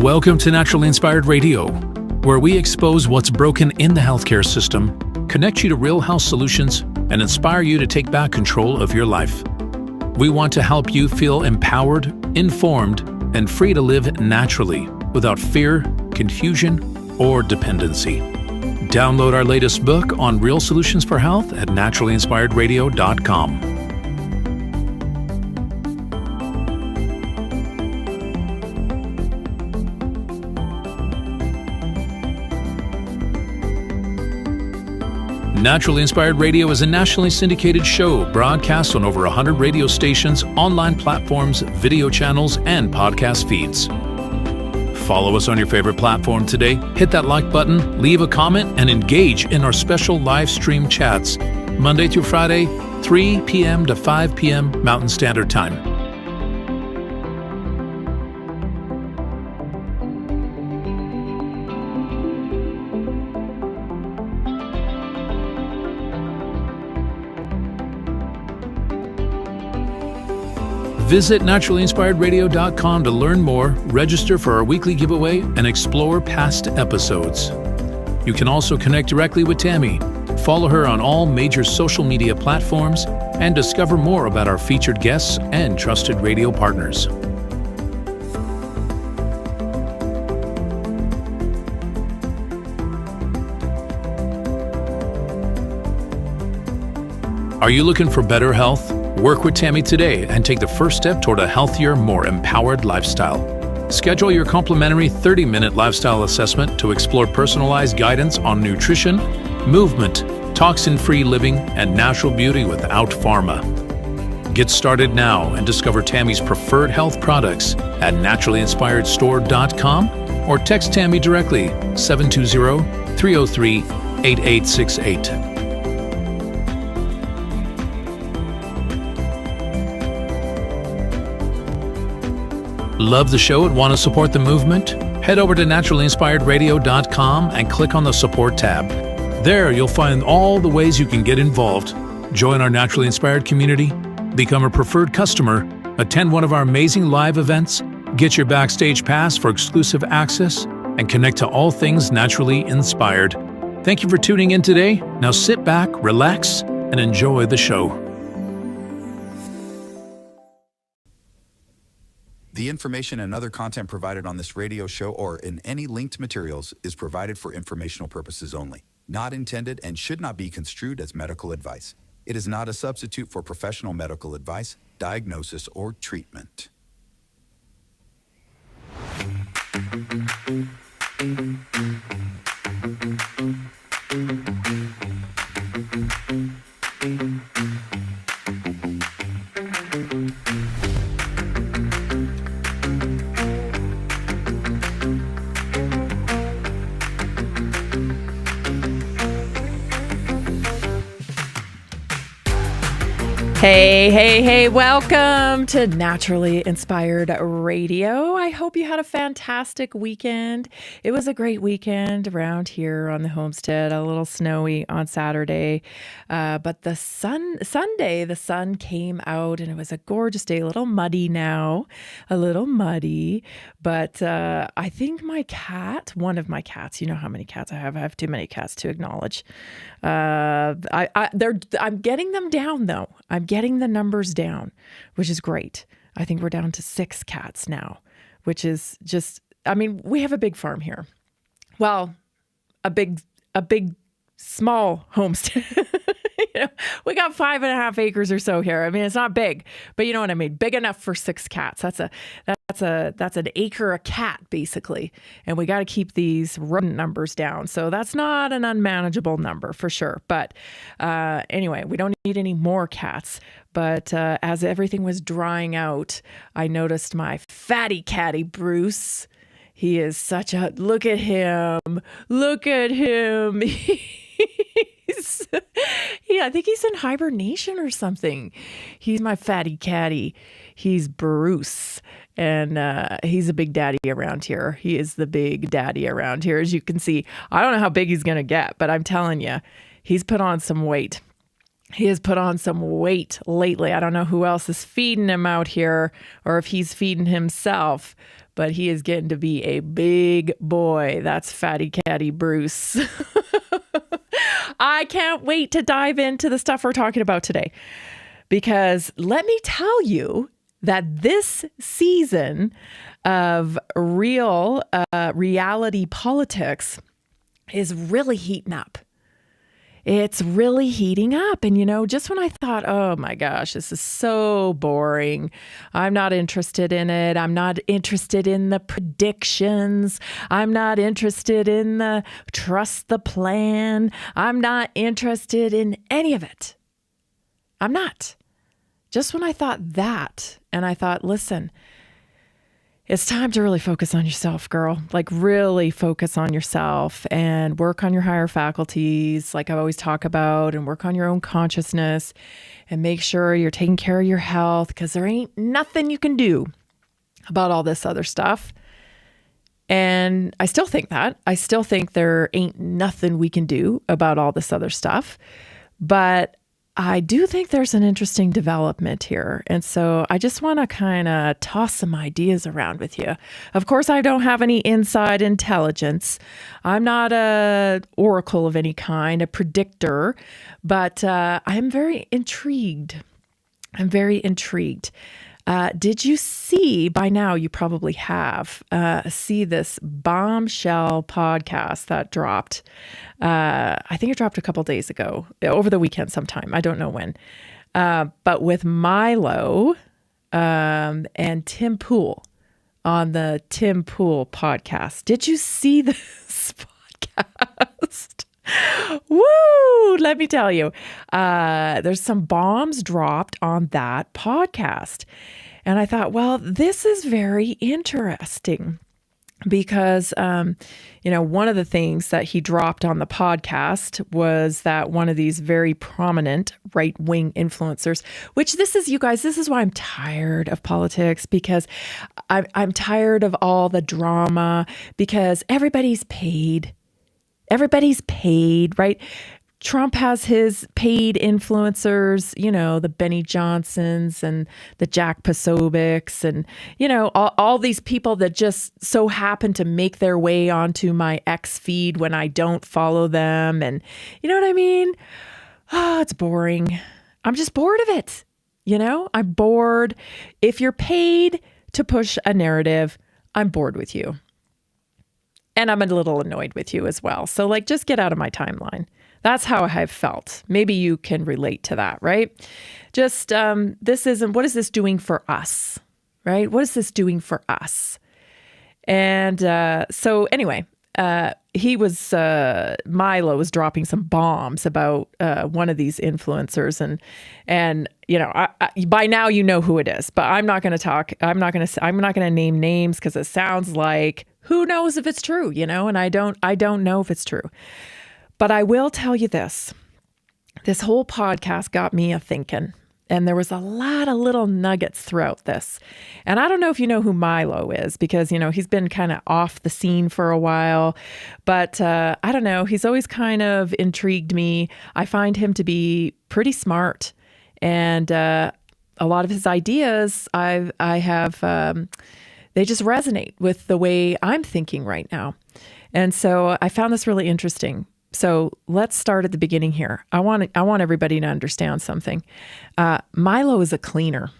Welcome to Naturally Inspired Radio, where we expose what's broken in the healthcare system, connect you to real health solutions, and inspire you to take back control of your life. We want to help you feel empowered, informed, and free to live naturally without fear, confusion, or dependency. Download our latest book on real solutions for health at naturallyinspiredradio.com. Naturally Inspired Radio is a nationally syndicated show broadcast on over 100 radio stations, online platforms, video channels, and podcast feeds. Follow us on your favorite platform today, hit that like button, leave a comment, and engage in our special live stream chats, Monday through Friday, 3 p.m. to 5 p.m. Mountain Standard Time. Visit naturallyinspiredradio.com to learn more, register for our weekly giveaway, and explore past episodes. You can also connect directly with Tammy, follow her on all major social media platforms, and discover more about our featured guests and trusted radio partners. Are you looking for better health? Work with Tammy today and take the first step toward a healthier, more empowered lifestyle. Schedule your complimentary 30-minute lifestyle assessment to explore personalized guidance on nutrition, movement, toxin-free living, and natural beauty without pharma. Get started now and discover Tammy's preferred health products at naturallyinspiredstore.com or text Tammy directly 720-303-8868. Love the show and want to support the movement? Head over to naturallyinspiredradio.com and click on the support tab. There you'll find all the ways you can get involved. Join our Naturally Inspired community, become a preferred customer, attend one of our amazing live events, get your backstage pass for exclusive access, and connect to all things naturally inspired. Thank you for tuning in today. Now sit back, relax, and enjoy the show. The information and other content provided on this radio show or in any linked materials is provided for informational purposes only, not intended and should not be construed as medical advice. It is not a substitute for professional medical advice, diagnosis, or treatment. Hey, welcome to Naturally Inspired Radio. I hope you had a fantastic weekend. It was a great weekend around here on the homestead, a little snowy on Saturday, but Sunday, the sun came out and it was a gorgeous day, a little muddy now, but I think one of my cats, you know how many cats I have too many cats to acknowledge. I'm getting them down though. I'm getting the numbers down, which is great. I think we're down to 6 cats now, which is just, we have a big farm here. Well, a big small homestead. We got 5.5 acres or so here. It's not big, but you know what I mean? Big enough for 6 cats. That's an acre a cat basically. And we got to keep these rodent numbers down. So that's not an unmanageable number for sure. But anyway, we don't need any more cats. But as everything was drying out, I noticed my fatty catty Bruce. He is such a, look at him. I think he's in hibernation or something. He's my fatty catty. He's Bruce. And he's a big daddy around here. He is the big daddy around here, as you can see. I don't know how big he's going to get, but I'm telling you, he's put on some weight. He has put on some weight lately. I don't know who else is feeding him out here or if he's feeding himself, but he is getting to be a big boy. That's Fatty Catty Bruce. I can't wait to dive into the stuff we're talking about today, because let me tell you that this season of real reality politics is really heating up. It's really heating up. And, just when I thought, oh my gosh, this is so boring. I'm not interested in it. I'm not interested in the predictions. I'm not interested in the trust the plan. I'm not interested in any of it. I'm not. Just when I thought that, and I thought, listen, it's time to really focus on yourself, girl. Like really focus on yourself and work on your higher faculties, like I always talk about, and work on your own consciousness and make sure you're taking care of your health, because there ain't nothing you can do about all this other stuff. And I still think that. I still think there ain't nothing we can do about all this other stuff. But I do think there's an interesting development here. And so I just want to kind of toss some ideas around with you. Of course, I don't have any inside intelligence. I'm not an oracle of any kind, a predictor, but I'm very intrigued. Did you see, by now you probably have, see this bombshell podcast that dropped? I think it dropped a couple days ago, over the weekend sometime. I don't know when. But with Milo and Tim Pool on the Tim Pool podcast. Did you see this podcast? Woo! Let me tell you, there's some bombs dropped on that podcast. And I thought, well, this is very interesting because, one of the things that he dropped on the podcast was that one of these very prominent right-wing influencers, which this is, you guys, this is why I'm tired of politics, because I'm tired of all the drama, because everybody's paid. Everybody's paid, right? Trump has his paid influencers, the Benny Johnsons and the Jack Posobics and, all these people that just so happen to make their way onto my X feed when I don't follow them. And you know what I mean? Oh, it's boring. I'm just bored of it. I'm bored. If you're paid to push a narrative, I'm bored with you. And I'm a little annoyed with you as well. So just get out of my timeline. That's how I've felt. Maybe you can relate to that, right? Just, what is this doing for us, right? What is this doing for us? And so anyway, Milo was dropping some bombs about one of these influencers, and by now you know who it is, but I'm not going to talk. I'm not going to name names because it sounds like who knows if it's true, and I don't know if it's true. But I will tell you this. This whole podcast got me a thinking. And there was a lot of little nuggets throughout this. And I don't know if you know who Milo is, because, he's been kind of off the scene for a while. But I don't know. He's always kind of intrigued me. I find him to be pretty smart. And a lot of his ideas, they just resonate with the way I'm thinking right now. And so I found this really interesting. So let's start at the beginning here. I want everybody to understand something. Milo is a cleaner.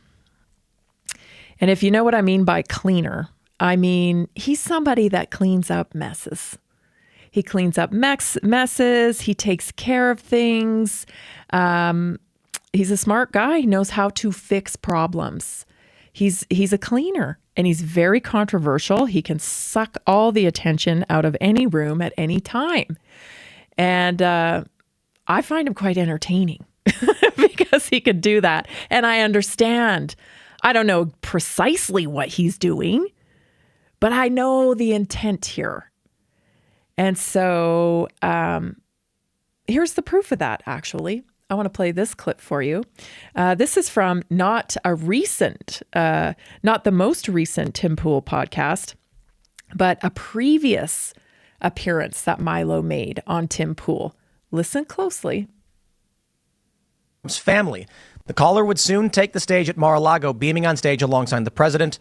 And if you know what I mean by cleaner, I mean he's somebody that cleans up messes. He cleans up messes. He takes care of things. He's a smart guy. He knows how to fix problems. He's a cleaner, and he's very controversial. He can suck all the attention out of any room at any time. And I find him quite entertaining because he could do that. And I understand. I don't know precisely what he's doing, but I know the intent here. And so here's the proof of that, actually. I want to play this clip for you. This is from not the most recent Tim Pool podcast, but a previous appearance that Milo made on Tim Pool. Listen closely. Family. The caller would soon take the stage at Mar-a-Lago, beaming on stage alongside the president.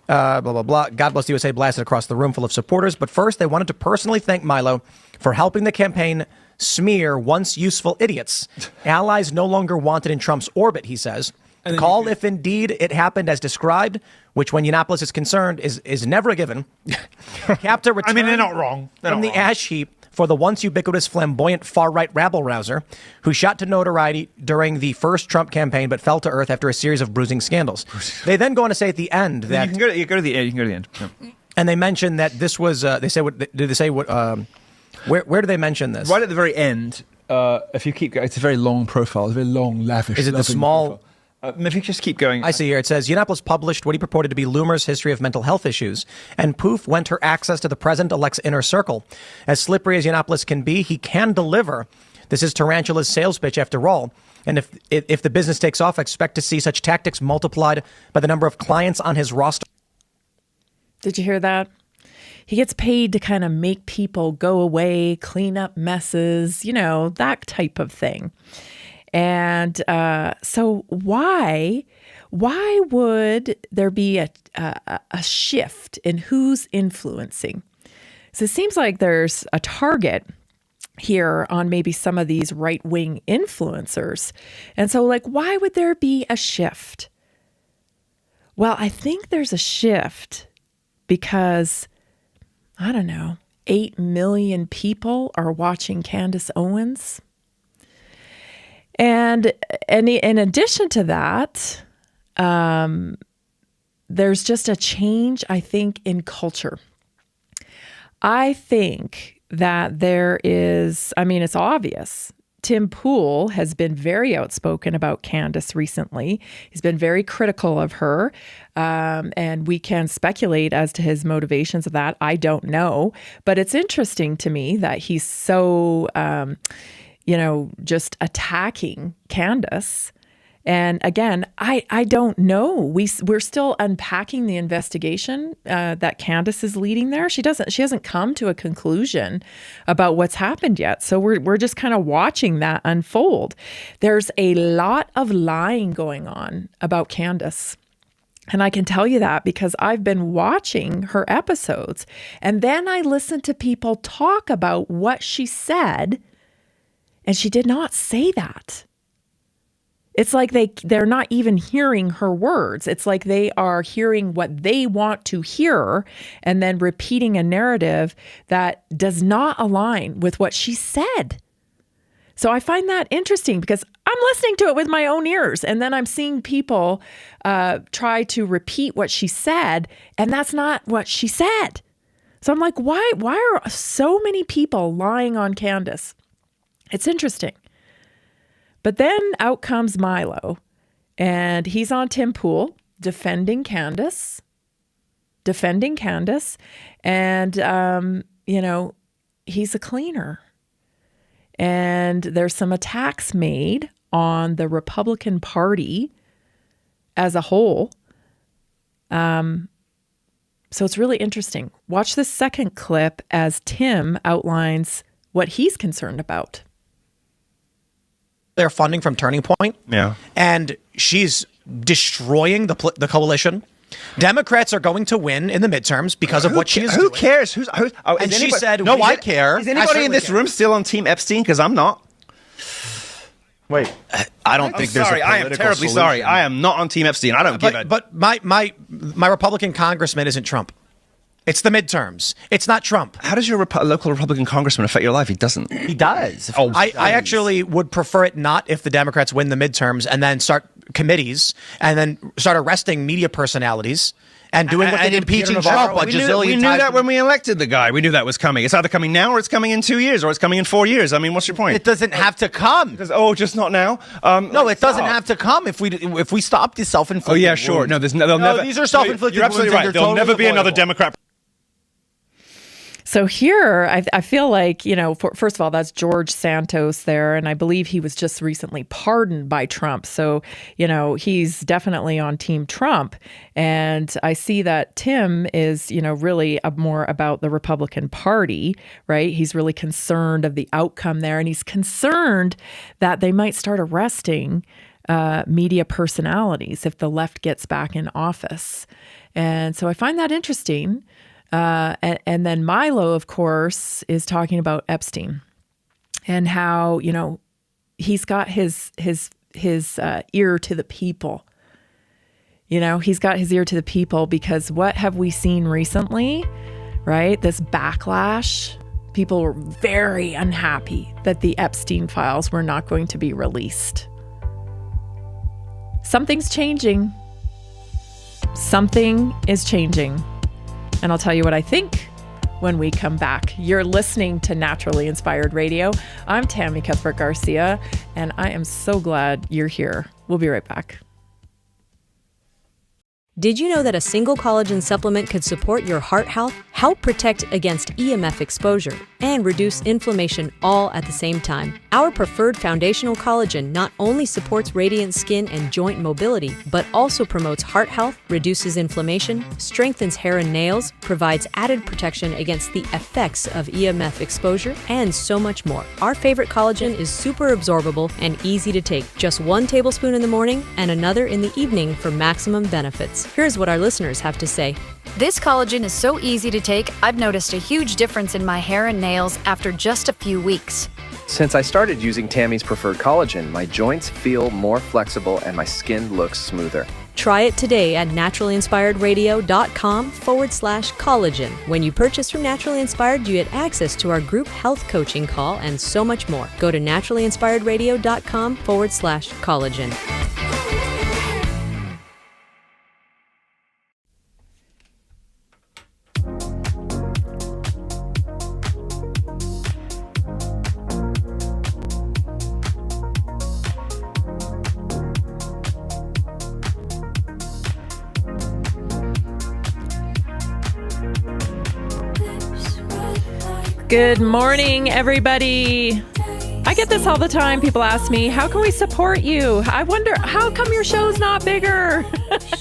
Blah, blah, blah. God bless the USA blasted across the room full of supporters. But first, they wanted to personally thank Milo for helping the campaign smear once useful idiots. Allies no longer wanted in Trump's orbit, he says. The call, if indeed it happened as described, which when Yiannopoulos is concerned is never a given. Capta returned I mean, they're not wrong. From the ash heap for the once ubiquitous flamboyant far-right rabble-rouser who shot to notoriety during the first Trump campaign but fell to earth after a series of bruising scandals. They then go on to say at the end that... You can go to the end. Yeah. And they mention that this was... they say what... Did they say what... where do they mention this? Right at the very end, if you keep going, it's a very long profile. It's a very long, lavish... Is it the small... Profile. If you just keep going. I see here. It says, Yiannopoulos published what he purported to be Loomer's history of mental health issues, and poof went her access to the president-elect's inner circle. As slippery as Yiannopoulos can be, he can deliver. This is Tarantula's sales pitch after all. And if the business takes off, I expect to see such tactics multiplied by the number of clients on his roster. Did you hear that? He gets paid to kind of make people go away, clean up messes, that type of thing. And so why would there be a shift in who's influencing? So it seems like there's a target here on maybe some of these right-wing influencers. And so why would there be a shift? Well, I think there's a shift because, 8 million people are watching Candace Owens. And in addition to that, there's just a change, I think, in culture. I think that there is, it's obvious. Tim Pool has been very outspoken about Candace recently. He's been very critical of her, and we can speculate as to his motivations of that. I don't know. But it's interesting to me that he's so... just attacking Candace. And again, I don't know. We're still unpacking the investigation that Candace is leading there. She hasn't come to a conclusion about what's happened yet. So we're just kind of watching that unfold. There's a lot of lying going on about Candace. And I can tell you that because I've been watching her episodes. And then I listened to people talk about what she said. And she did not say that. It's like they're not even hearing her words. It's like they are hearing what they want to hear and then repeating a narrative that does not align with what she said. So I find that interesting because I'm listening to it with my own ears. And then I'm seeing people try to repeat what she said. And that's not what she said. So I'm like, why are so many people lying on Candace? It's interesting. But then out comes Milo, and he's on Tim Pool defending Candace, and, he's a cleaner. And there's some attacks made on the Republican Party as a whole. So it's really interesting. Watch this second clip as Tim outlines what he's concerned about. Their funding from Turning Point. Yeah. And she's destroying the coalition. Democrats are going to win in the midterms because of what she is doing. Who cares? And she said, no, I care. Is anybody in this room still on Team Epstein? Because I'm not. Wait. I don't think there's a political I am terribly solution. sorry. I am not on Team Epstein. I don't give a... But my Republican congressman isn't Trump. It's the midterms. It's not Trump. How does your local Republican congressman affect your life? He doesn't. He does. Oh, I actually would prefer it not if the Democrats win the midterms and then start committees and then start arresting media personalities and doing what they did impeaching Trump. Trump. We knew that when we elected the guy. We knew that was coming. It's either coming now or it's coming in 2 years or it's coming in 4 years. I mean, what's your point? It doesn't have to come. Just not now? No, it doesn't have to come if we stop the self-inflicted Oh, yeah, sure. wounds. No, they'll never... These are self-inflicted You're absolutely wounds. right. There'll never be another Democrat... So here, I feel like, first of all, that's George Santos there. And I believe he was just recently pardoned by Trump. So, he's definitely on Team Trump. And I see that Tim is, really more about the Republican Party, right? He's really concerned of the outcome there. And he's concerned that they might start arresting media personalities if the left gets back in office. And so I find that interesting. And then Milo, of course, is talking about Epstein and how, he's got his ear to the people. He's got his ear to the people because what have we seen recently, right? This backlash. People were very unhappy that the Epstein files were not going to be released. Something's changing. Something is changing. And I'll tell you what I think when we come back. You're listening to Naturally Inspired Radio. I'm Tammy Cuthbert Garcia, and I am so glad you're here. We'll be right back. Did you know that a single collagen supplement could support your heart health, help protect against EMF exposure, and reduce inflammation all at the same time? Our preferred foundational collagen not only supports radiant skin and joint mobility, but also promotes heart health, reduces inflammation, strengthens hair and nails, provides added protection against the effects of EMF exposure, and so much more. Our favorite collagen is super absorbable and easy to take. Just 1 tablespoon in the morning and another in the evening for maximum benefits. Here's what our listeners have to say. This collagen is so easy to take, I've noticed a huge difference in my hair and nails after just a few weeks. Since I started using Tammy's preferred collagen, my joints feel more flexible and my skin looks smoother. Try it today at naturalinspiredradio.com/collagen. When you purchase from Naturally Inspired, you get access to our group health coaching call and so much more. Go to naturalinspiredradio.com/collagen. Good morning, everybody. I get this all the time. People ask me, how can we support you? I wonder, how come your show's not bigger?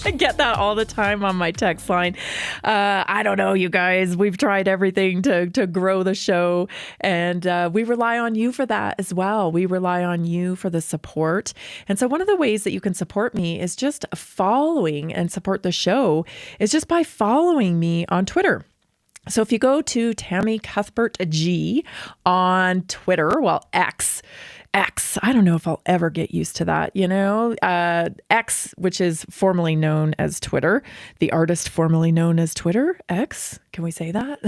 I get that all the time on my text line. I don't know, you guys. We've tried everything to grow the show, and we rely on you for that as well. We rely on you for the support. And so one of the ways that you can support me is just following and support the show is just by following me on Twitter. So if you go to Tammy Cuthbert G on Twitter, well, X, I don't know if I'll ever get used to that, X, which is formerly known as Twitter, the artist formerly known as Twitter, X, can we say that?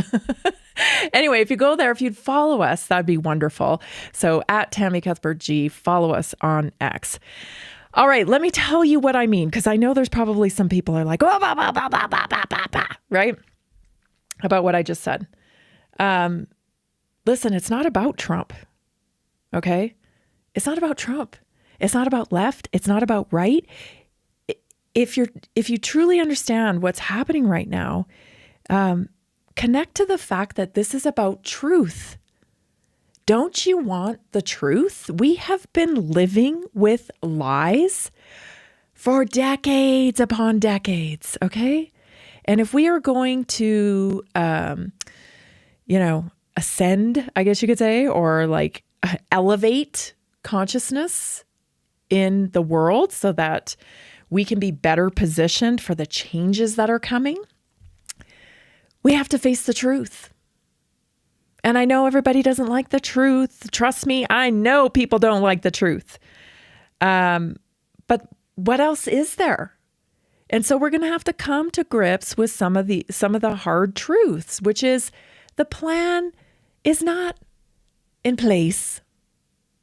Anyway, if you go there, if you'd follow us, that'd be wonderful. So at Tammy Cuthbert G, follow us on X. All right, let me tell you what I mean, because I know there's probably some people are like, oh, right? About what I just said. Listen, it's not about Trump. Okay? It's not about Trump. It's not about left. It's not about right. If you truly understand what's happening right now, connect to the fact that this is about truth. Don't you want the truth? We have been living with lies for decades upon decades, okay? And if we are going to, ascend, I guess you could say, or like elevate consciousness in the world so that we can be better positioned for the changes that are coming, we have to face the truth. And I know everybody doesn't like the truth. Trust me, I know people don't like the truth. But what else is there? And so we're going to have to come to grips with some of the hard truths, which is the plan is not in place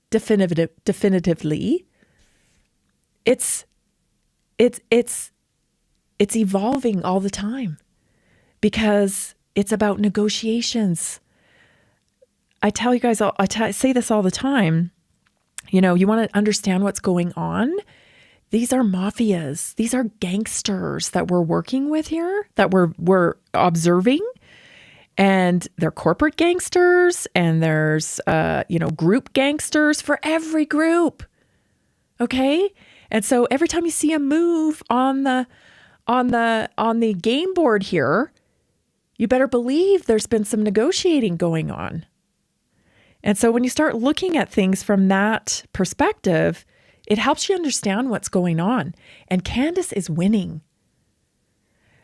definitively. It's evolving all the time because it's about negotiations. I tell you guys, I say this all the time. You want to understand what's going on. These are mafias. These are gangsters that we're working with here, that we're observing. And they're corporate gangsters, and there's group gangsters for every group. Okay? And so every time you see a move on the game board here, you better believe there's been some negotiating going on. And so when you start looking at things from that perspective, It helps you understand what's going on. And Candace is winning.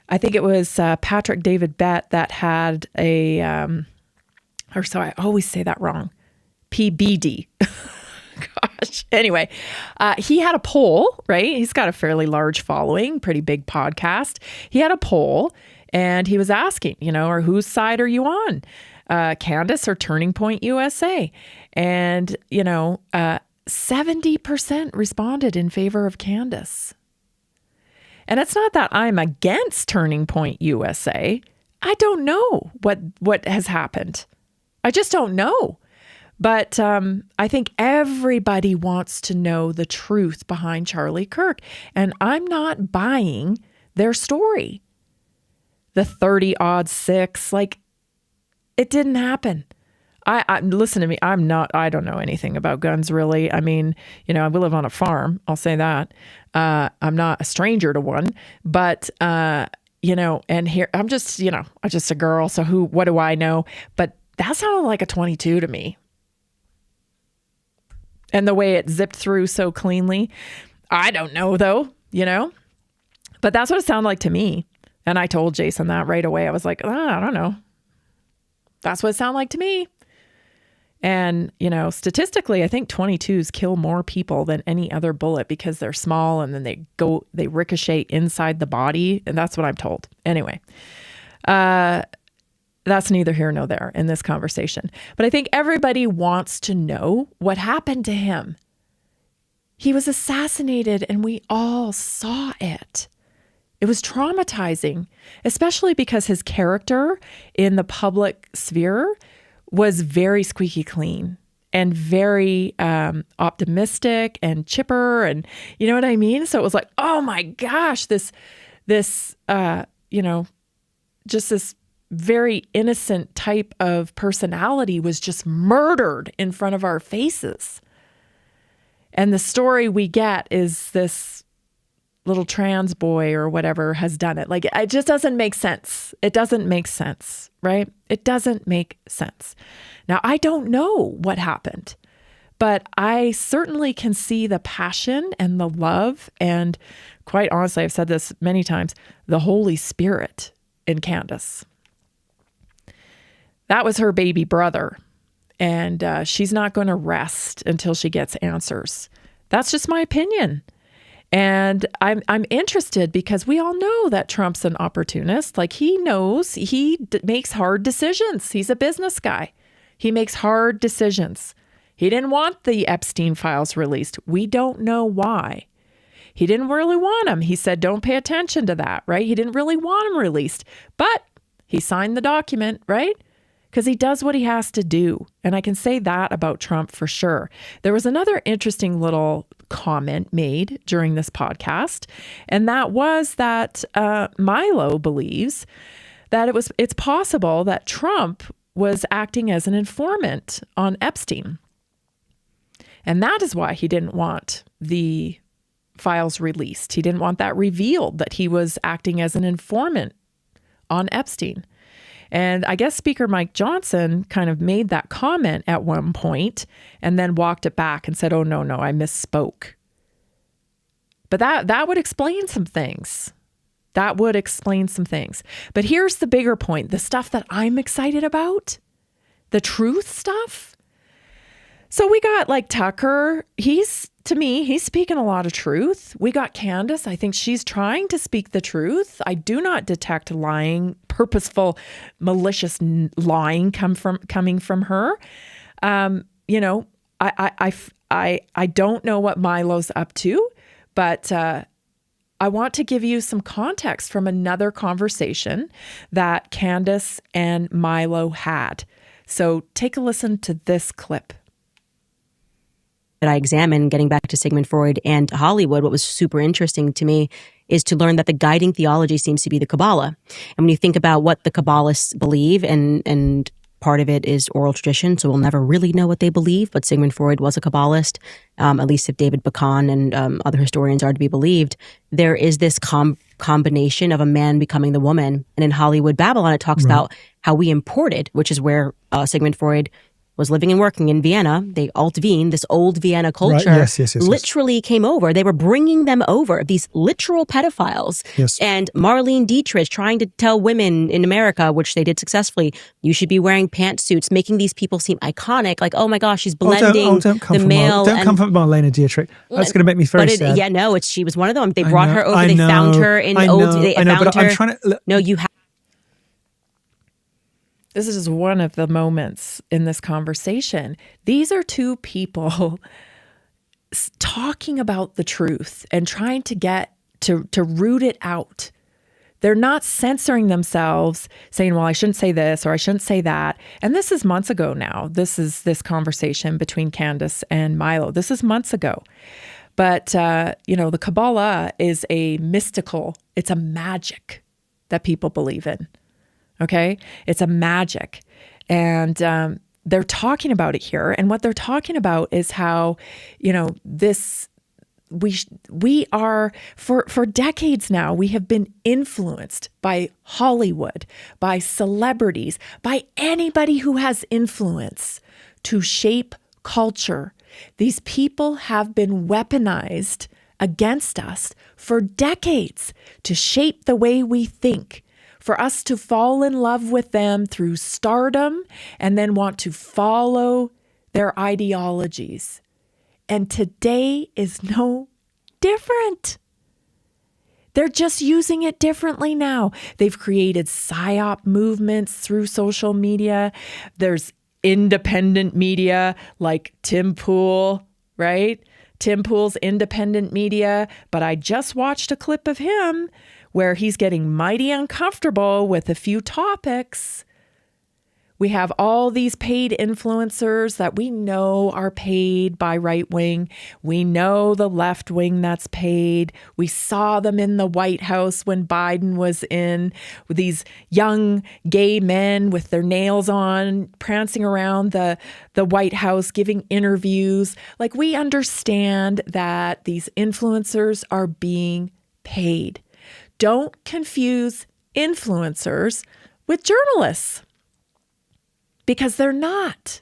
I think it was Patrick David Bett that had I always say that wrong. PBD. Gosh. Anyway, he had a poll, right? He's got a fairly large following, pretty big podcast. He had a poll and he was asking, or whose side are you on? Candace or Turning Point USA? And, 70% responded in favor of Candace. And it's not that I'm against Turning Point USA. I don't know what has happened. I just don't know. But I think everybody wants to know the truth behind Charlie Kirk. And I'm not buying their story. The 30-6, it didn't happen. I listen to me. I don't know anything about guns, really. I mean, we live on a farm. I'll say that. I'm not a stranger to one, but, and here, I'm just a girl. So what do I know? But that sounded like a 22 to me. And the way it zipped through so cleanly, I don't know though, but that's what it sounded like to me. And I told Jason that right away. I was like, I don't know. That's what it sounded like to me. And, statistically, I think 22s kill more people than any other bullet because they're small and then they ricochet inside the body. And that's what I'm told. Anyway, that's neither here nor there in this conversation. But I think everybody wants to know what happened to him. He was assassinated and we all saw it. It was traumatizing, especially because his character in the public sphere was very squeaky clean and very optimistic and chipper, and you know what I mean? So it was like, oh my gosh, this just this very innocent type of personality was just murdered in front of our faces. And the story we get is this little trans boy or whatever has done it. It just doesn't make sense. It doesn't make sense, right? It doesn't make sense. Now, I don't know what happened, but I certainly can see the passion and the love and, quite honestly, I've said this many times, the Holy Spirit in Candace. That was her baby brother, and she's not going to rest until she gets answers. That's just my opinion. And I'm interested because we all know that Trump's an opportunist. He knows he makes hard decisions. He's a business guy. He makes hard decisions. He didn't want the Epstein files released. We don't know why. He didn't really want them. He said, don't pay attention to that, right? He didn't really want them released, but he signed the document, right? Because he does what he has to do. And I can say that about Trump for sure. There was another interesting little comment made during this podcast, and that was that Milo believes that it's possible that Trump was acting as an informant on Epstein. And that is why he didn't want the files released. He didn't want that revealed, that he was acting as an informant on Epstein. And I guess Speaker Mike Johnson kind of made that comment at one point and then walked it back and said, oh, no, I misspoke. But that would explain some things. That would explain some things. But here's the bigger point, the stuff that I'm excited about, the truth stuff. So we got Tucker. He's speaking a lot of truth. We got Candace. I think she's trying to speak the truth. I do not detect lying, purposeful, malicious lying coming from her. I don't know what Milo's up to, but I want to give you some context from another conversation that Candace and Milo had. So take a listen to this clip. That I examined, getting back to Sigmund Freud and Hollywood, what was super interesting to me is to learn that the guiding theology seems to be the Kabbalah. And when you think about what the Kabbalists believe, and part of it is oral tradition, so we'll never really know what they believe, but Sigmund Freud was a Kabbalist, at least if David Bakan and other historians are to be believed, there is this combination of a man becoming the woman. And in Hollywood Babylon, it talks about how we imported, which is where Sigmund Freud was living and working in Vienna. They Alt-Wien, this old Vienna culture, Yes. literally came over. They were bringing them over, these literal pedophiles. Yes. And Marlene Dietrich trying to tell women in America, which they did successfully, you should be wearing pantsuits, making these people seem iconic. Like, oh my gosh, she's blending the male. Don't come from Marlene Dietrich. That's going to make me very sad. Yeah, no, she was one of them. They brought her over. They found her in old. They found but her. I'm trying to. No, you have. This is just one of the moments in this conversation. These are two people talking about the truth and trying to get to root it out. They're not censoring themselves, saying, well, I shouldn't say this or I shouldn't say that. And this is months ago now. This conversation between Candace and Milo. This is months ago. But, the Kabbalah is a mystical, it's a magic that people believe in. Okay? It's a magic. And they're talking about it here. And what they're talking about is how, we are, for decades now, we have been influenced by Hollywood, by celebrities, by anybody who has influence to shape culture. These people have been weaponized against us for decades to shape the way we think, for us to fall in love with them through stardom and then want to follow their ideologies. And today is no different. They're just using it differently now. They've created PSYOP movements through social media. There's independent media like Tim Pool, right? Tim Pool's independent media. But I just watched a clip of him where he's getting mighty uncomfortable with a few topics. We have all these paid influencers that we know are paid by right wing. We know the left wing that's paid. We saw them in the White House when Biden was in, with these young gay men with their nails on, prancing around the White House, giving interviews. Like, we understand that these influencers are being paid. Don't confuse influencers with journalists, because they're not.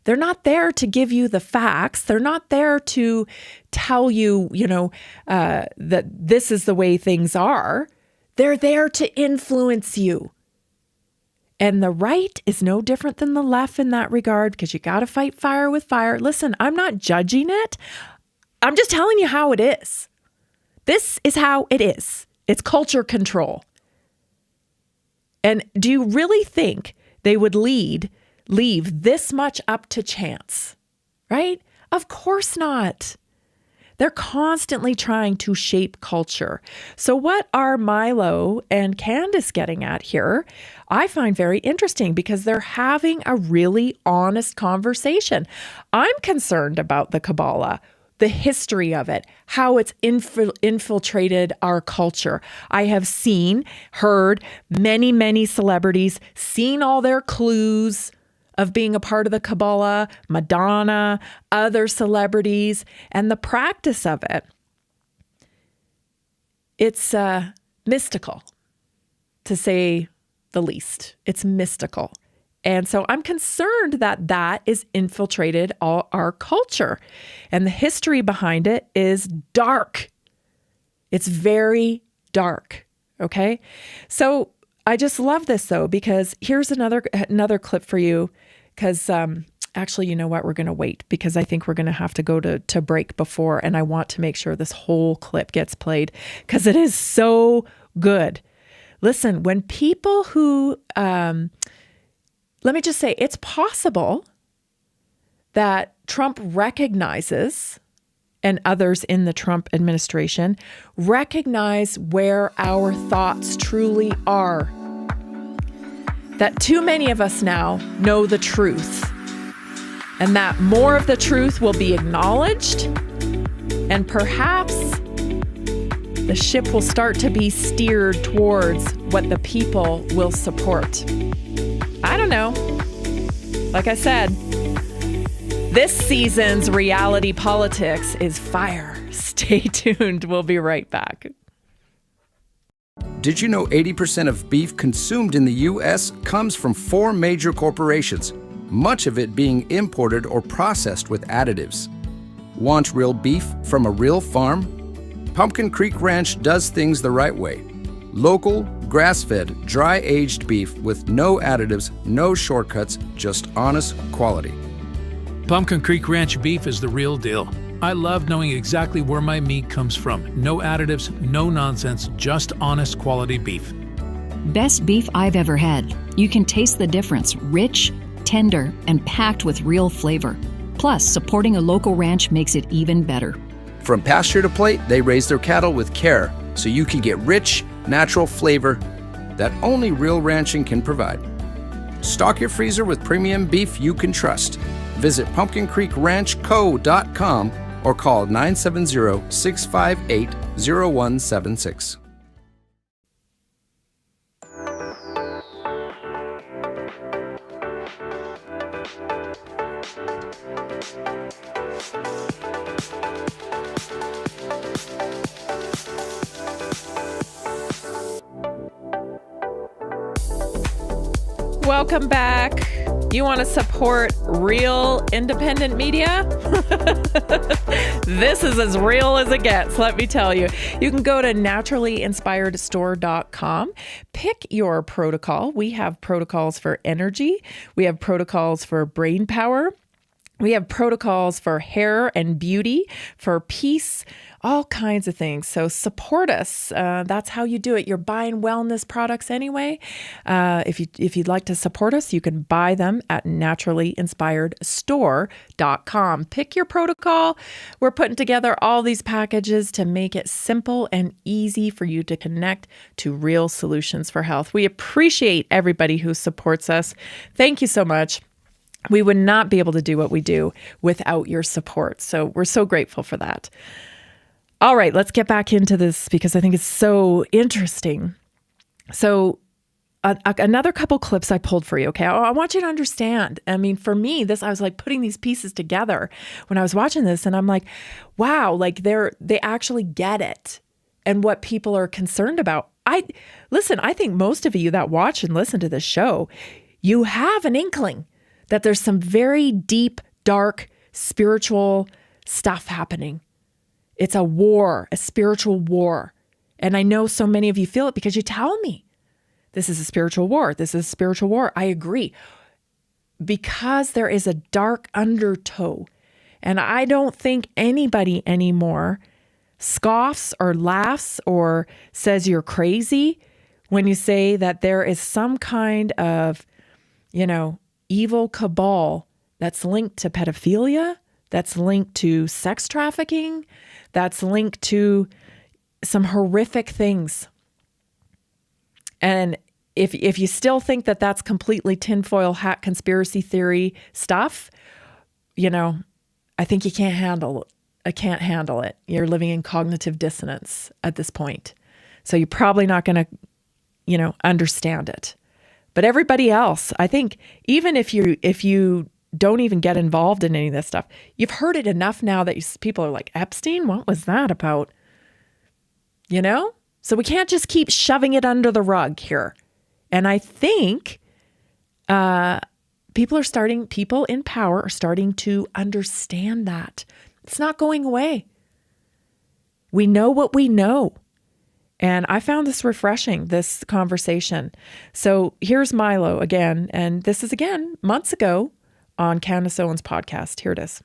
They're not there to give you the facts. They're not there to tell you, that this is the way things are. They're there to influence you. And the right is no different than the left in that regard, because you got to fight fire with fire. Listen, I'm not judging it. I'm just telling you how it is. This is how it is. It's culture control. And do you really think they would leave this much up to chance, right? Of course not. They're constantly trying to shape culture. So what are Milo and Candace getting at here? I find very interesting, because they're having a really honest conversation. I'm concerned about the Kabbalah, the history of it, how it's infiltrated our culture. I have heard many, many celebrities, seen all their clues of being a part of the Kabbalah, Madonna, other celebrities, and the practice of it. It's mystical, to say the least. It's mystical. And so I'm concerned that is infiltrated all our culture. And the history behind it is dark. It's very dark. Okay? So I just love this, though, because here's another clip for you. Because actually, you know what? We're going to wait, because I think we're going to have to go to break before. And I want to make sure this whole clip gets played, because it is so good. Listen, when people who... let me just say, it's possible that Trump recognizes, and others in the Trump administration recognize where our thoughts truly are. That too many of us now know the truth, and that more of the truth will be acknowledged, and perhaps the ship will start to be steered towards what the people will support. I don't know. Like I said, this season's reality politics is fire. Stay tuned. We'll be right back. Did you know 80% of beef consumed in the U.S. comes from 4 major corporations? much of it being imported or processed with additives. Want real beef from a real farm? Pumpkin Creek Ranch does things the right way. Local, grass-fed, dry-aged beef with no additives, no shortcuts, just honest quality. Pumpkin Creek Ranch beef is the real deal. I love knowing exactly where my meat comes from. No additives, no nonsense, just honest quality beef. Best beef I've ever had. You can taste the difference. Rich, tender, and packed with real flavor. Plus, supporting a local ranch makes it even better. From pasture to plate, they raise their cattle with care, so you can get rich, natural flavor that only real ranching can provide. Stock your freezer with premium beef you can trust. Visit pumpkincreekranchco.com or call 970-658-0176. Welcome back. You want to support real independent media? This is as real as it gets, let me tell you. You can go to naturallyinspiredstore.com. Pick your protocol. We have protocols for energy. We have protocols for brain power. We have protocols for hair and beauty, for peace, all kinds of things. So support us. That's how you do it. You're buying wellness products anyway. If you'd like to support us, you can buy them at naturallyinspiredstore.com. Pick your protocol. We're putting together all these packages to make it simple and easy for you to connect to real solutions for health. We appreciate everybody who supports us. Thank you so much. We would not be able to do what we do without your support. So we're so grateful for that. All right, let's get back into this because I think it's so interesting. So another couple clips I pulled for you, okay? I want you to understand. I mean, for me, I was like putting these pieces together when I was watching this, and I'm like, wow, like they actually get it and what people are concerned about. I think most of you that watch and listen to this show, you have an inkling that there's some very deep, dark, spiritual stuff happening. It's a war, a spiritual war. And I know so many of you feel it because you tell me, this is a spiritual war. This is a spiritual war. I agree. Because there is a dark undertow. And I don't think anybody anymore scoffs or laughs or says you're crazy when you say that there is some kind of, evil cabal that's linked to pedophilia, that's linked to sex trafficking, that's linked to some horrific things. And if you still think that that's completely tinfoil hat conspiracy theory stuff, I think you can't handle it. I can't handle it. You're living in cognitive dissonance at this point. So you're probably not going to, understand it. But everybody else, I think, even if you don't even get involved in any of this stuff, you've heard it enough now that people are like, Epstein, what was that about? So we can't just keep shoving it under the rug here. And I think people in power are starting to understand that. It's not going away. We know what we know. And I found this refreshing, this conversation. So here's Milo again. And this is, again, months ago on Candace Owens' podcast. Here it is.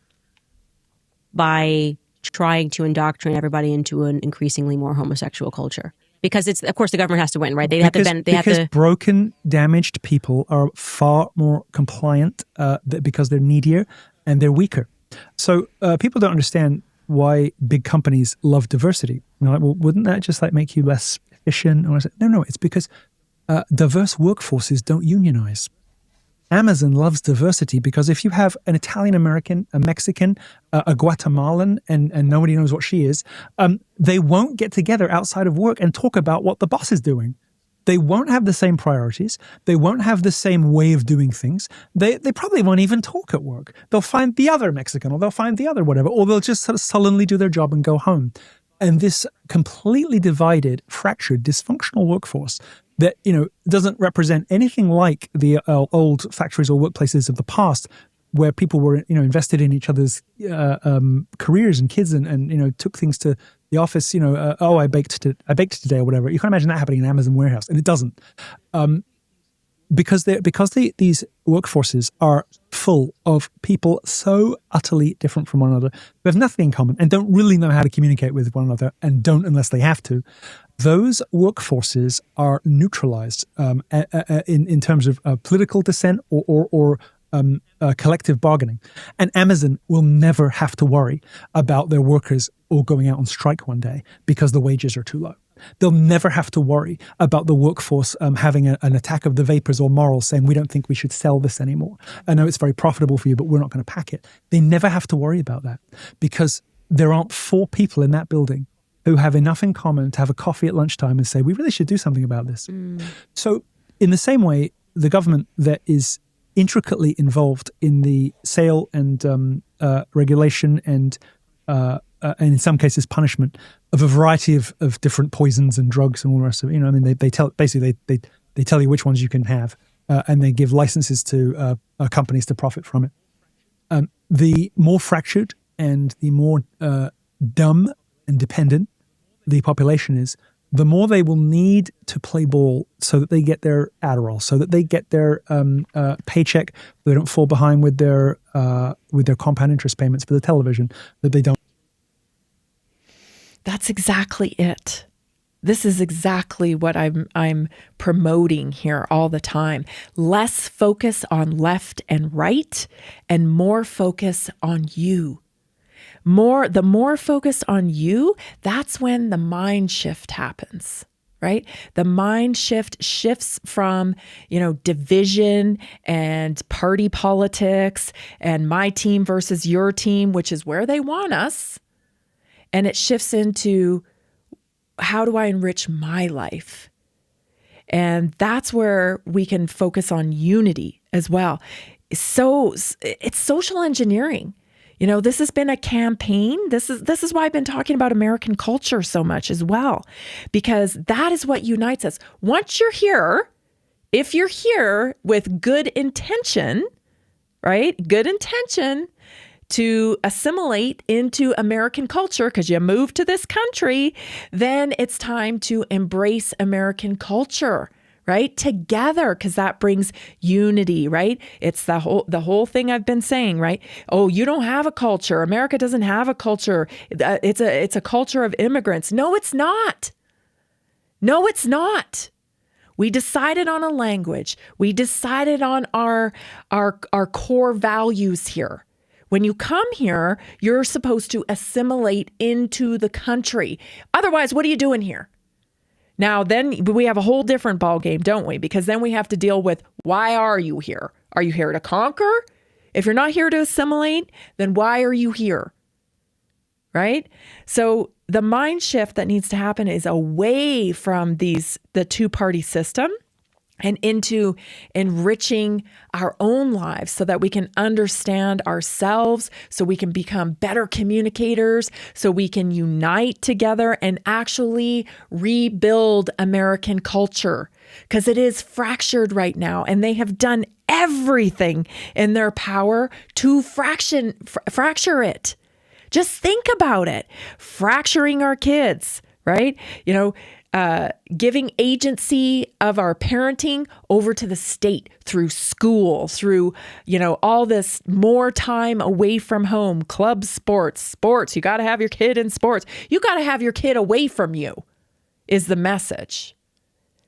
By trying to indoctrinate everybody into an increasingly more homosexual culture. Because it's, of course, the government has to win, right? Because broken, damaged people are far more compliant because they're needier and they're weaker. So people don't understand why big companies love diversity. Like, well, wouldn't that just make you less efficient? Or no, it's because diverse workforces don't unionize. Amazon loves diversity because if you have an Italian American, a Mexican, a Guatemalan, and nobody knows what she is, they won't get together outside of work and talk about what the boss is doing. They won't have the same priorities. They won't have the same way of doing things. They probably won't even talk at work. They'll find the other Mexican, or they'll find the other whatever, or they'll just sort of sullenly do their job and go home. And this completely divided, fractured, dysfunctional workforce that, doesn't represent anything like the old factories or workplaces of the past, where people were, invested in each other's careers and kids, and took things to the office. I baked today or whatever. You can't imagine that happening in an Amazon warehouse, and it doesn't, because these workforces are full of people so utterly different from one another, who have nothing in common and don't really know how to communicate with one another, and don't unless they have to. Those workforces are neutralized in terms of political dissent or collective bargaining. And Amazon will never have to worry about their workers all going out on strike one day because the wages are too low. They'll never have to worry about the workforce having an attack of the vapors or morals, saying, we don't think we should sell this anymore. I know it's very profitable for you, but we're not going to pack it. They never have to worry about that, because there aren't 4 people in that building who have enough in common to have a coffee at lunchtime and say, we really should do something about this. So in the same way, the government that is intricately involved in the sale and regulation and in some cases punishment of a variety of different poisons and drugs and all the rest of it. They tell you which ones you can have, and they give licenses to companies to profit from it. The more fractured and the more dumb and dependent the population is, the more they will need to play ball so that they get their Adderall, so that they get their paycheck, so they don't fall behind with their compound interest payments for the television, that they don't. That's exactly it. This is exactly what I'm promoting here all the time. Less focus on left and right, and more focus on you. The more focus on you, that's when the mind shift happens, right? The mind shifts from, division and party politics and my team versus your team, which is where they want us. And it shifts into, how do I enrich my life? And that's where we can focus on unity as well. So it's social engineering. This has been a campaign. This is why I've been talking about American culture so much as well, because that is what unites us. Once you're here, if you're here with good intention, right? Good intention to assimilate into American culture, because you moved to this country, then it's time to embrace American culture, right? Together, because that brings unity, right? It's the whole thing I've been saying, right? Oh, you don't have a culture. America doesn't have a culture. It's a culture of immigrants. No, it's not. No, it's not. We decided on a language. We decided on our core values here. When you come here, you're supposed to assimilate into the country. Otherwise, what are you doing here? Now, then we have a whole different ballgame, don't we? Because then we have to deal with, why are you here? Are you here to conquer? If you're not here to assimilate, then why are you here? Right? So the mind shift that needs to happen is away from the two-party system and into enriching our own lives so that we can understand ourselves, so we can become better communicators, so we can unite together and actually rebuild American culture, because it is fractured right now, and they have done everything in their power to fracture it. Just think about it. Fracturing our kids, right? Giving agency of our parenting over to the state through school, through, all this more time away from home, club sports. You got to have your kid in sports. You got to have your kid away from you is the message.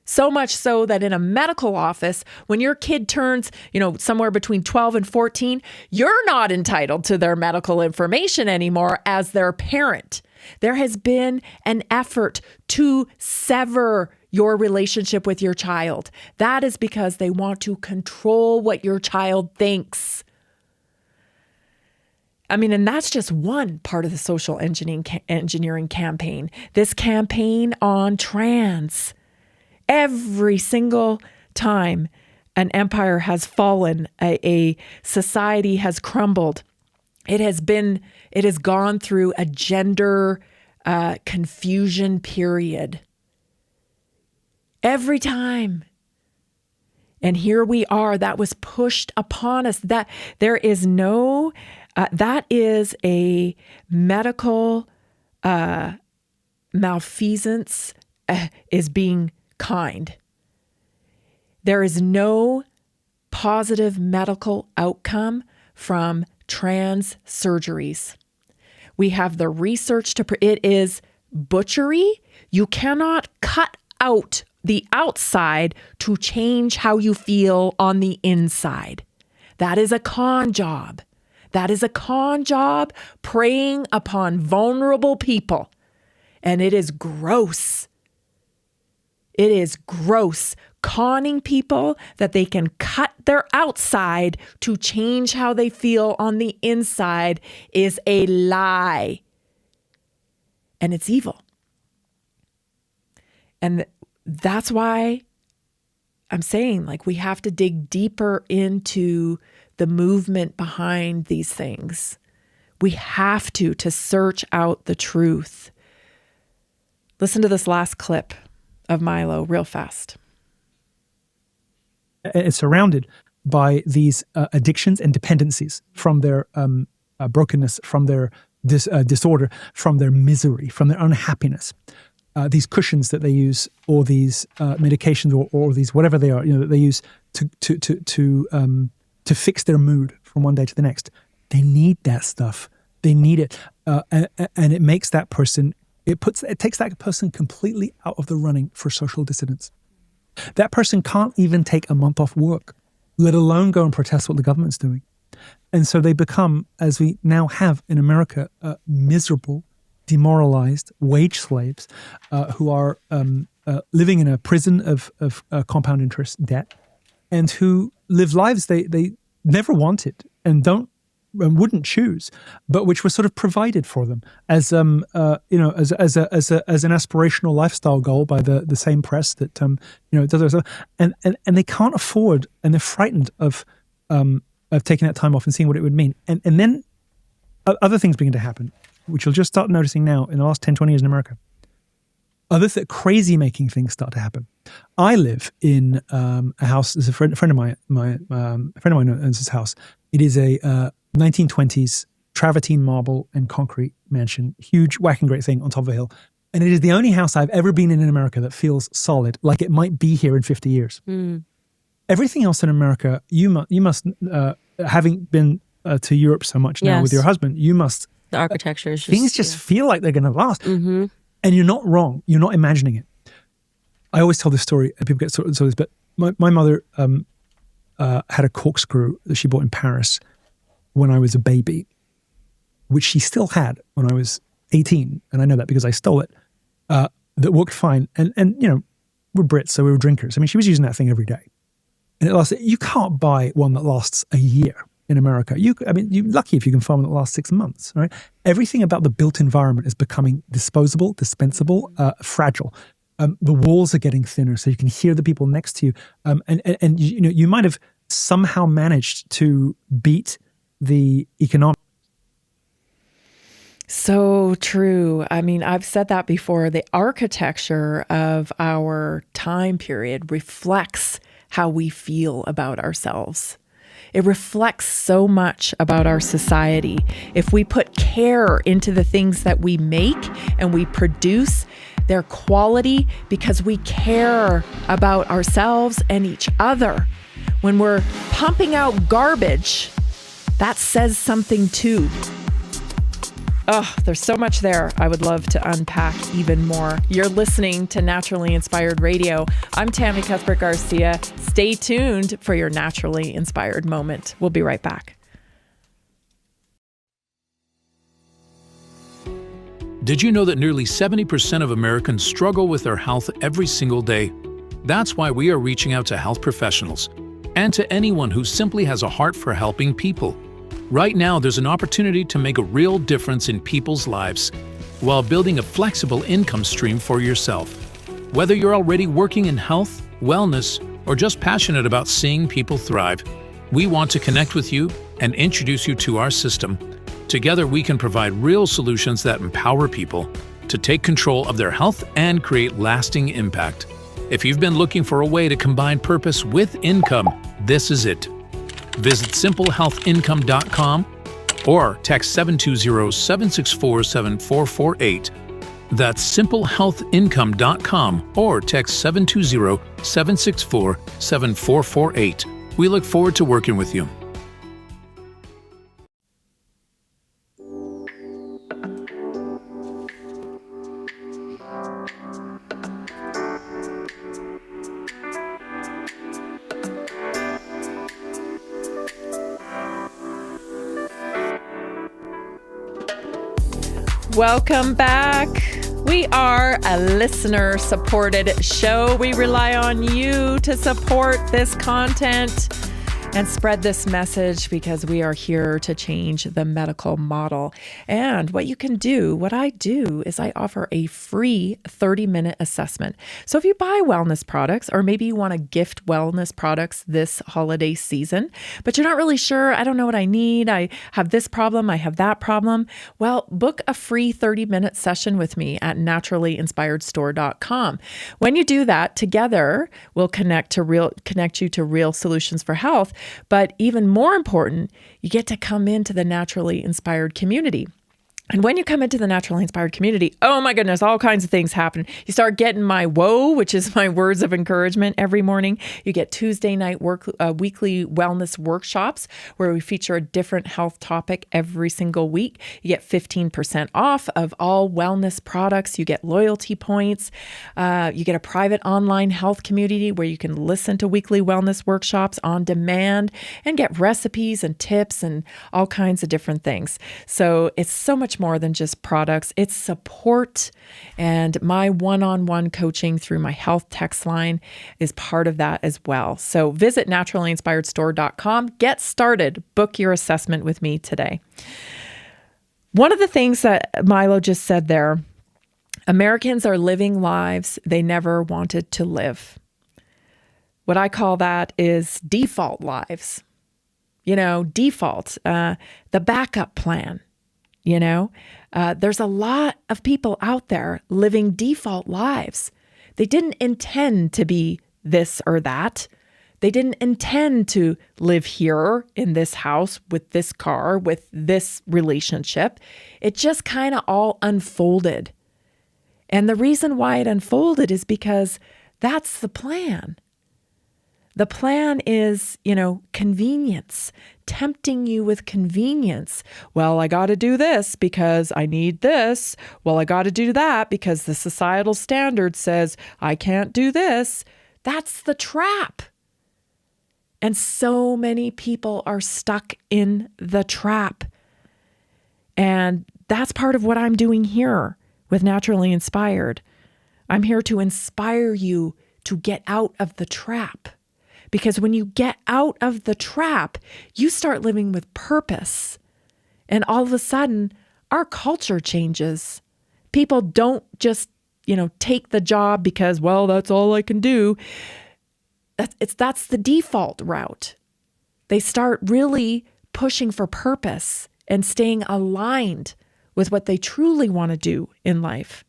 So much so that in a medical office, when your kid turns, somewhere between 12 and 14, you're not entitled to their medical information anymore as their parent. There has been an effort to sever your relationship with your child. That is because they want to control what your child thinks. And that's just one part of the social engineering campaign. This campaign on trans. Every single time an empire has fallen, a society has crumbled, it has gone through a gender confusion period. Every time. And here we are. That was pushed upon us. That there is no, that is a medical malfeasance is being kind. There is no positive medical outcome from trans surgeries. We have the research it is butchery. You cannot cut out the outside to change how you feel on the inside. That is a con job. That is a con job preying upon vulnerable people. And it is gross. It is gross. Conning people that they can cut their outside to change how they feel on the inside is a lie. And it's evil. And that's why I'm saying, like, we have to dig deeper into the movement behind these things. We have to search out the truth. Listen to this last clip of Milo real fast. It's surrounded by these addictions and dependencies from their brokenness, from their disorder, from their misery, from their unhappiness. These cushions that they use, or these medications, or these whatever they are, that they use to fix their mood from one day to the next. They need that stuff. They need it, and it makes that person. It takes that person completely out of the running for social dissidence. That person can't even take a month off work, let alone go and protest what the government's doing. And so they become, as we now have in America, miserable, demoralized wage slaves who are living in a prison of compound interest debt, and who live lives they never wanted and wouldn't choose, but which was sort of provided for them as as an aspirational lifestyle goal by the same press that does, and they can't afford, and they're frightened of taking that time off and seeing what it would mean, and then other things begin to happen, which you'll just start noticing now in the last 10, 20 years in America. Crazy making things start to happen. I live in a house. There's a friend of mine. A friend of mine owns this house. It is a 1920s travertine marble and concrete mansion, huge, whacking great thing on top of a hill. And it is the only house I've ever been in America that feels solid, like it might be here in 50 years. Mm. Everything else in America, you must having been to Europe so much now with your husband, you must. The architecture is things just feel like they're going to last. Mm-hmm. And you're not wrong. You're not imagining it. I always tell this story, and people get sort of this, but my mother had a corkscrew that she bought in Paris when I was a baby, which she still had when I was 18, and I know that because I stole it, that worked fine. And we're Brits, so we were drinkers. I mean, she was using that thing every day. And it lasted. You can't buy one that lasts a year in America. You're lucky if you can find one that lasts 6 months, right? Everything about the built environment is becoming disposable, dispensable, fragile. The walls are getting thinner, so you can hear the people next to you. And you might have somehow managed to beat the economic. So true. I mean, I've said that before. The architecture of our time period reflects how we feel about ourselves. It reflects so much about our society. If we put care into the things that we make and we produce, their quality, because we care about ourselves and each other. When we're pumping out garbage, that says something too. Oh, there's so much there I would love to unpack even more. You're listening to Naturally Inspired Radio. I'm Tammy Cuthbert Garcia. Stay tuned for your naturally inspired moment. We'll be right back. Did you know that nearly 70% of Americans struggle with their health every single day? That's why we are reaching out to health professionals and to anyone who simply has a heart for helping people. Right now, there's an opportunity to make a real difference in people's lives while building a flexible income stream for yourself. Whether you're already working in health, wellness, or just passionate about seeing people thrive, we want to connect with you and introduce you to our system. Together, we can provide real solutions that empower people, to take control of their health and create lasting impact. If you've been looking for a way to combine purpose with income, this is it. Visit simplehealthincome.com or text 720-764-7448. That's simplehealthincome.com or text 720-764-7448. We look forward to working with you. Welcome back. We are a listener-supported show. We rely on you to support this content and spread this message because we are here to change the medical model. And what you can do, what I do, is I offer a free 30-minute assessment. So if you buy wellness products, or maybe you want to gift wellness products this holiday season, but you're not really sure, I don't know what I need, I have this problem, I have that problem, well, book a free 30-minute session with me at naturallyinspiredstore.com. When you do that, together we'll connect you to real solutions for health. But even more important, you get to come into the Naturally Inspired community. And when you come into the Naturally Inspired community, oh my goodness, all kinds of things happen. You start getting my whoa, which is my words of encouragement every morning. You get Tuesday night weekly wellness workshops where we feature a different health topic every single week. You get 15% off of all wellness products. You get loyalty points. You get a private online health community where you can listen to weekly wellness workshops on demand and get recipes and tips and all kinds of different things. So it's so much more than just products. It's support, and my one-on-one coaching through my health text line is part of that as well. So visit naturallyinspiredstore.com. Get started. Book your assessment with me today. One of the things that Milo just said there, Americans are living lives they never wanted to live. What I call that is default lives. Default, the backup plan. There's a lot of people out there living default lives. They didn't intend to be this or that. They didn't intend to live here in this house with this car, with this relationship. It just kind of all unfolded. And the reason why it unfolded is because that's the plan. The plan is, convenience, tempting you with convenience. Well, I got to do this because I need this. Well, I got to do that because the societal standard says I can't do this. That's the trap. And so many people are stuck in the trap. And that's part of what I'm doing here with Naturally Inspired. I'm here to inspire you to get out of the trap. Because when you get out of the trap, you start living with purpose. And all of a sudden, our culture changes. People don't just, take the job because, well, that's all I can do. That's the default route. They start really pushing for purpose and staying aligned with what they truly want to do in life.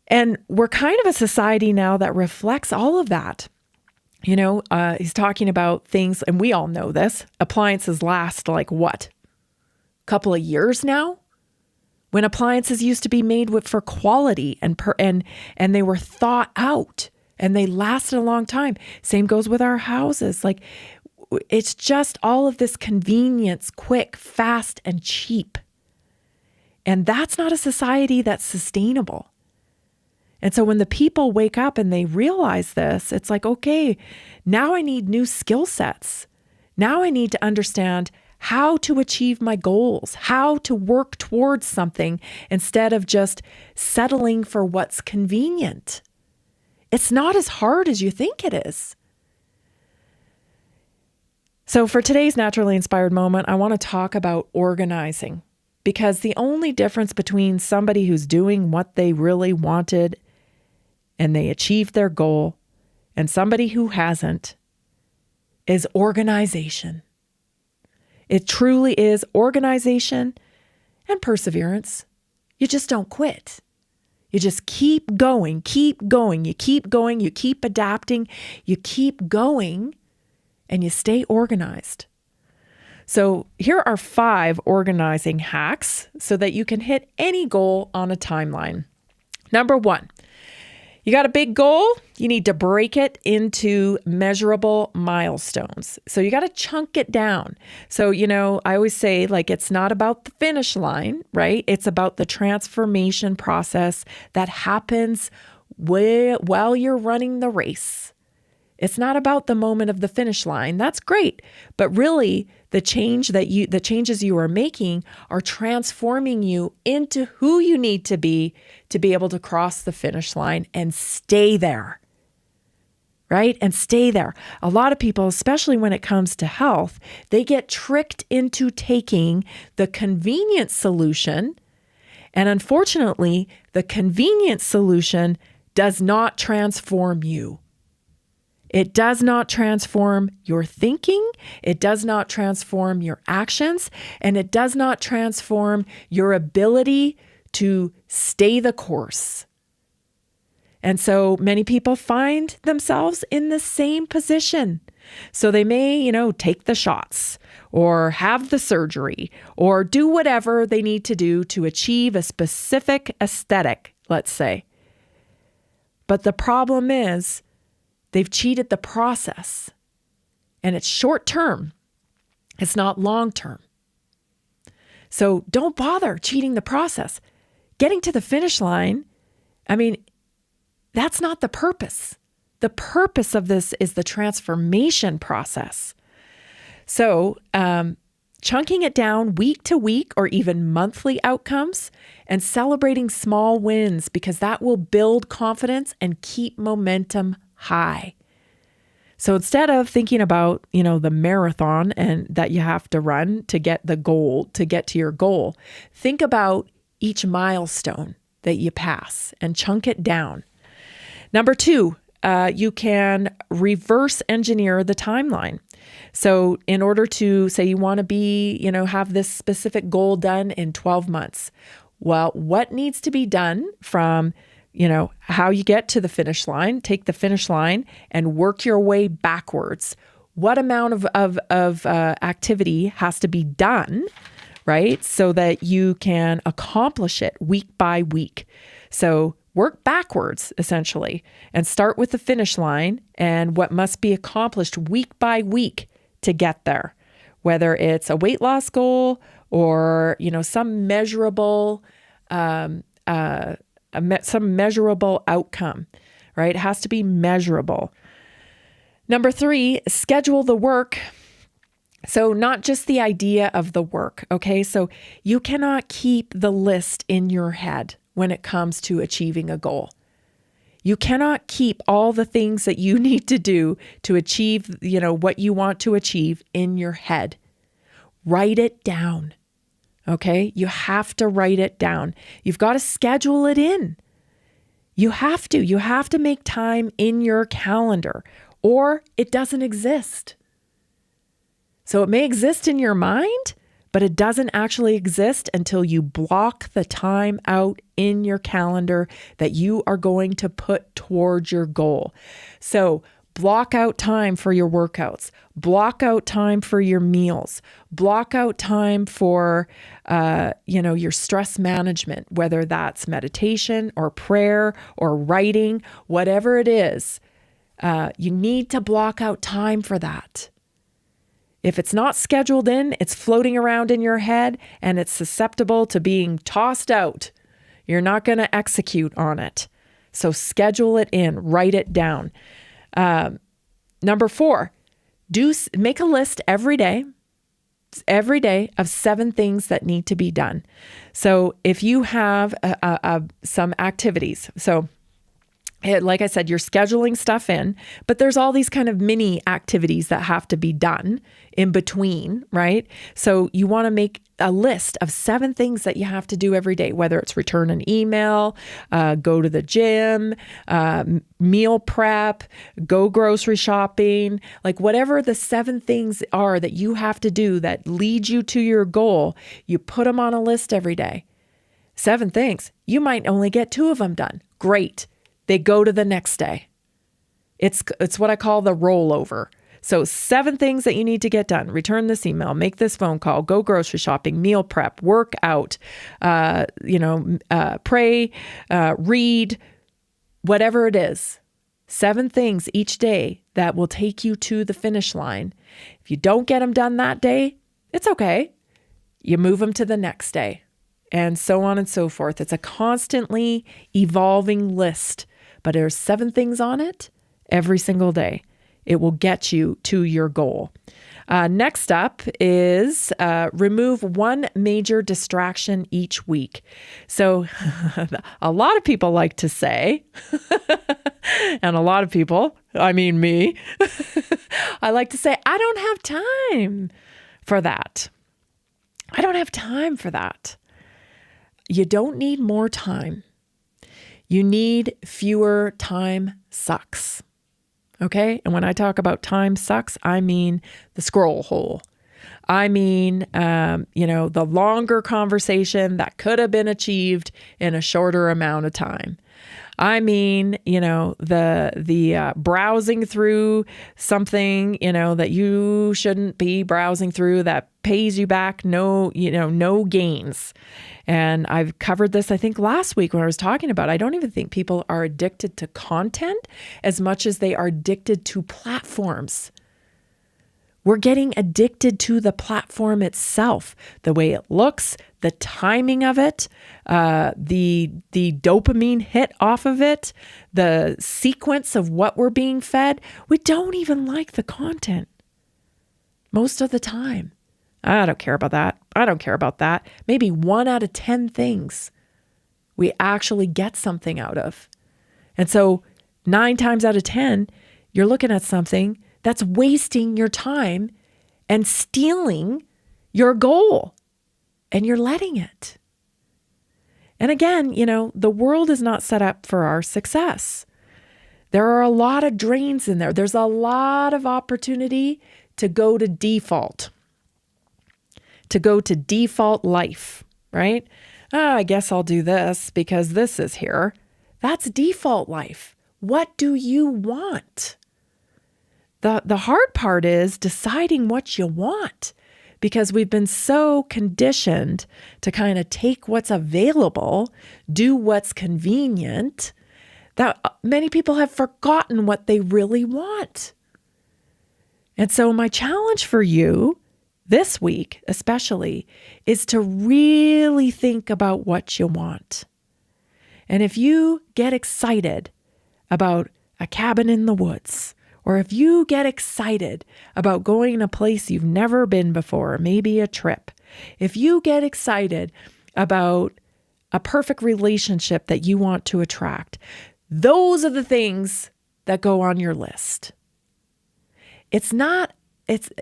And we're kind of a society now that reflects all of that. He's talking about things, and we all know this, appliances last couple of years now? When appliances used to be made for quality and they were thought out and they lasted a long time. Same goes with our houses. It's just all of this convenience, quick, fast, and cheap. And that's not a society that's sustainable. And so when the people wake up and they realize this, it's like, okay, now I need new skill sets. Now I need to understand how to achieve my goals, how to work towards something instead of just settling for what's convenient. It's not as hard as you think it is. So for today's Naturally Inspired moment, I want to talk about organizing, because the only difference between somebody who's doing what they really wanted and they achieved their goal and somebody who hasn't is organization. It truly is organization and perseverance. You just don't quit. You just keep going, keep going. You keep going, you keep adapting, you keep going, and you stay organized. So here are 5 organizing hacks so that you can hit any goal on a timeline. Number 1, you got a big goal, you need to break it into measurable milestones. So you got to chunk it down. So, I always say, like, it's not about the finish line, right? It's about the transformation process that happens while you're running the race. It's not about the moment of the finish line. That's great. But really, the changes you are making are transforming you into who you need to be able to cross the finish line and stay there. Right? And stay there. A lot of people, especially when it comes to health, they get tricked into taking the convenient solution. And unfortunately, the convenient solution does not transform you. It does not transform your thinking, it does not transform your actions, and it does not transform your ability to stay the course. And so many people find themselves in the same position. So they may, take the shots or have the surgery or do whatever they need to do to achieve a specific aesthetic, let's say. But the problem is, they've cheated the process, and it's short term. It's not long term. So don't bother cheating the process. Getting to the finish line, that's not the purpose. The purpose of this is the transformation process. So chunking it down week to week or even monthly outcomes and celebrating small wins, because that will build confidence and keep momentum high. So instead of thinking about, the marathon and that you have to run to get to your goal, think about each milestone that you pass and chunk it down. Number 2, you can reverse engineer the timeline. So in order to say you want to have this specific goal done in 12 months, well, what needs to be done from how you get to the finish line, take the finish line and work your way backwards. What amount of activity has to be done, right? So that you can accomplish it week by week. So work backwards, essentially, and start with the finish line and what must be accomplished week by week to get there, whether it's a weight loss goal or, some measurable some measurable outcome, right? It has to be measurable. Number 3, schedule the work. So not just the idea of the work, okay? So you cannot keep the list in your head when it comes to achieving a goal. You cannot keep all the things that you need to do to achieve, what you want to achieve in your head. Write it down. Okay, you have to write it down. You've got to schedule it in. You have to make time in your calendar or it doesn't exist. So it may exist in your mind, but it doesn't actually exist until you block the time out in your calendar that you are going to put towards your goal. So block out time for your workouts, block out time for your meals, block out time for, your stress management, whether that's meditation or prayer or writing, whatever it is, you need to block out time for that. If it's not scheduled in, it's floating around in your head and it's susceptible to being tossed out. You're not going to execute on it. So schedule it in, write it down. Number 4, make a list every day of 7 things that need to be done. So if you have some activities, so like I said, you're scheduling stuff in, but there's all these kind of mini activities that have to be done in between, right? So you want to make a list of 7 things that you have to do every day, whether it's return an email, go to the gym, meal prep, go grocery shopping, like whatever the 7 things are that you have to do that lead you to your goal, you put them on a list every day. 7 things. You might only get 2 of them done. Great. They go to the next day. It's what I call the rollover. So 7 things that you need to get done. Return this email, make this phone call, go grocery shopping, meal prep, work out, pray, read, whatever it is. 7 things each day that will take you to the finish line. If you don't get them done that day, it's okay. You move them to the next day, and so on and so forth. It's a constantly evolving list, but there's 7 things on it every single day. It will get you to your goal. Next up is remove 1 major distraction each week. So a lot of people like to say, and a lot of people, I mean me, I like to say, I don't have time for that. I don't have time for that. You don't need more time. You need fewer time sucks. Okay? And when I talk about time sucks, I mean the scroll hole. I mean, the longer conversation that could have been achieved in a shorter amount of time. I mean, the browsing through something, that you shouldn't be browsing through that pays you back no gains. And I've covered this, I think, last week when I was talking about, I don't even think people are addicted to content as much as they are addicted to platforms. We're getting addicted to the platform itself, the way it looks, the timing of it, the dopamine hit off of it, the sequence of what we're being fed. We don't even like the content most of the time. I don't care about that. I don't care about that. Maybe 1 out of 10 things we actually get something out of. And so 9 times out of 10, you're looking at something that's wasting your time and stealing your goal, and you're letting it. And again, the world is not set up for our success. There are a lot of drains in there. There's a lot of opportunity to go to default life, right? I guess I'll do this because this is here. That's default life. What do you want? The hard part is deciding what you want, because we've been so conditioned to kind of take what's available, do what's convenient, that many people have forgotten what they really want. And so my challenge for you this week especially is to really think about what you want. And if you get excited about a cabin in the woods, or if you get excited about going to a place you've never been before, maybe a trip, if you get excited about a perfect relationship that you want to attract, those are the things that go on your list.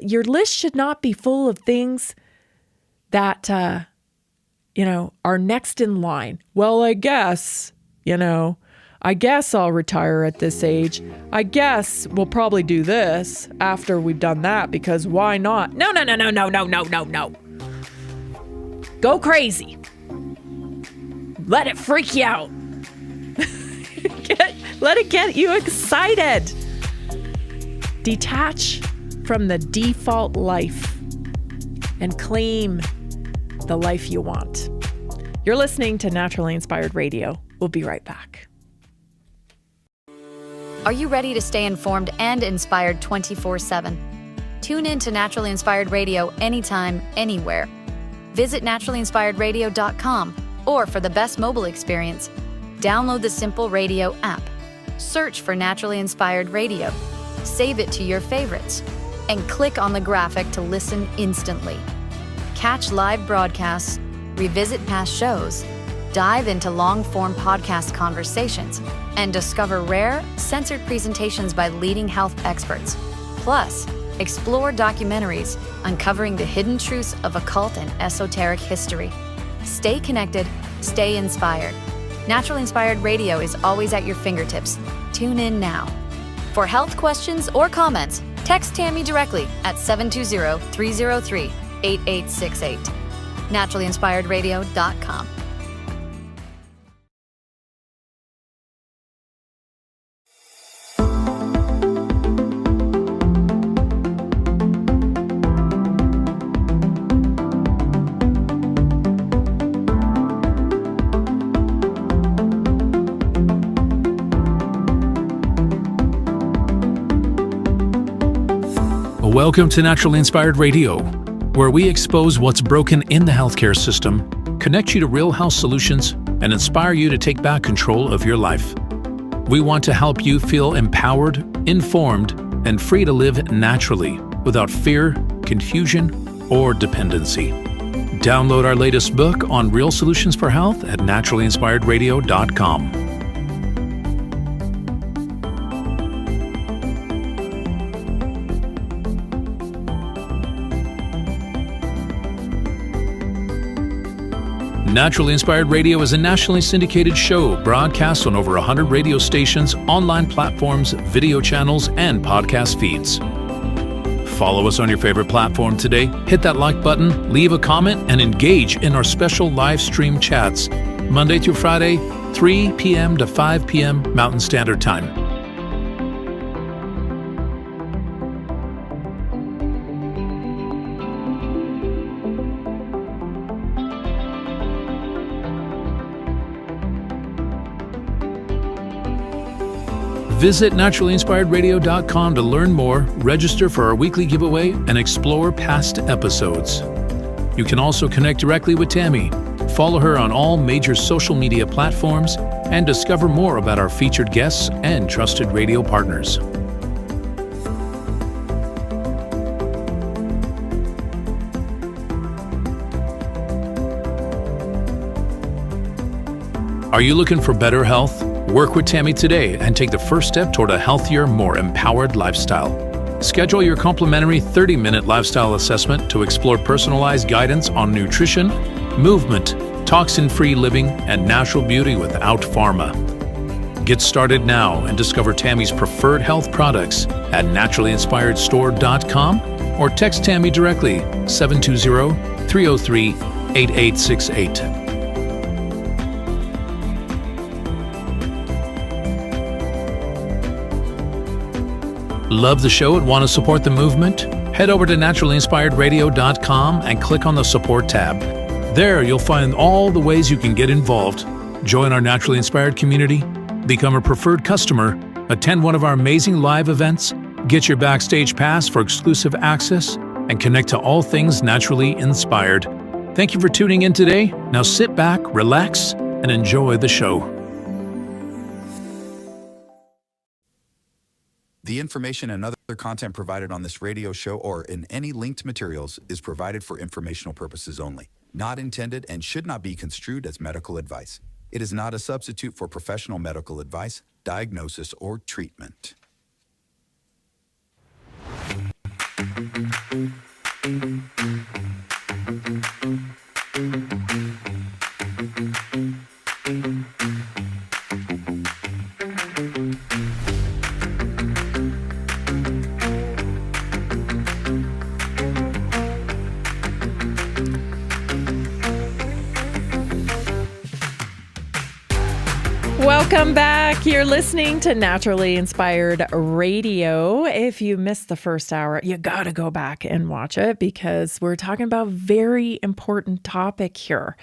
Your list should not be full of things that, are next in line. Well, I guess I'll retire at this age. I guess we'll probably do this after we've done that, because why not? No. Go crazy. Let it freak you out. Let it get you excited. Detach from the default life and claim the life you want. You're listening to Naturally Inspired Radio. We'll be right back. Are you ready to stay informed and inspired 24/7? Tune in to Naturally Inspired Radio anytime, anywhere. Visit naturallyinspiredradio.com, or for the best mobile experience, download the Simple Radio app. Search for Naturally Inspired Radio. Save it to your favorites, and click on the graphic to listen instantly. Catch live broadcasts, revisit past shows, dive into long-form podcast conversations, and discover rare, censored presentations by leading health experts. Plus, explore documentaries uncovering the hidden truths of occult and esoteric history. Stay connected, stay inspired. Naturally Inspired Radio is always at your fingertips. Tune in now. For health questions or comments, text Tammy directly at 720-303-8868. naturallyinspiredradio.com. Welcome to Naturally Inspired Radio, where we expose what's broken in the healthcare system, connect you to real health solutions, and inspire you to take back control of your life. We want to help you feel empowered, informed, and free to live naturally without fear, confusion, or dependency. Download our latest book on real solutions for health at naturallyinspiredradio.com. Naturally Inspired Radio is a nationally syndicated show broadcast on over 100 radio stations, online platforms, video channels, and podcast feeds. Follow us on your favorite platform today, hit that like button, leave a comment, and engage in our special live stream chats, Monday through Friday, 3 p.m. to 5 p.m. Mountain Standard Time. Visit naturallyinspiredradio.com to learn more, register for our weekly giveaway, and explore past episodes. You can also connect directly with Tammy, follow her on all major social media platforms, and discover more about our featured guests and trusted radio partners. Are you looking for better health? Work with Tammy today and take the first step toward a healthier, more empowered lifestyle. Schedule your complimentary 30-minute lifestyle assessment to explore personalized guidance on nutrition, movement, toxin-free living, and natural beauty without pharma. Get started now and discover Tammy's preferred health products at naturallyinspiredstore.com or text Tammy directly 720-303-8868. Love the show and want to support the movement? Head over to naturallyinspiredradio.com and click on the support tab. There you'll find all the ways you can get involved. Join our Naturally Inspired community, become a preferred customer, attend one of our amazing live events, get your backstage pass for exclusive access, and connect to all things naturally inspired. Thank you for tuning in today. Now sit back, relax, and enjoy the show. The information and other content provided on this radio show or in any linked materials is provided for informational purposes only, not intended and should not be construed as medical advice. It is not a substitute for professional medical advice, diagnosis, or treatment. Welcome back. You're listening to Naturally Inspired Radio. If you missed the first hour, you got to go back and watch it because we're talking about a very important topic here.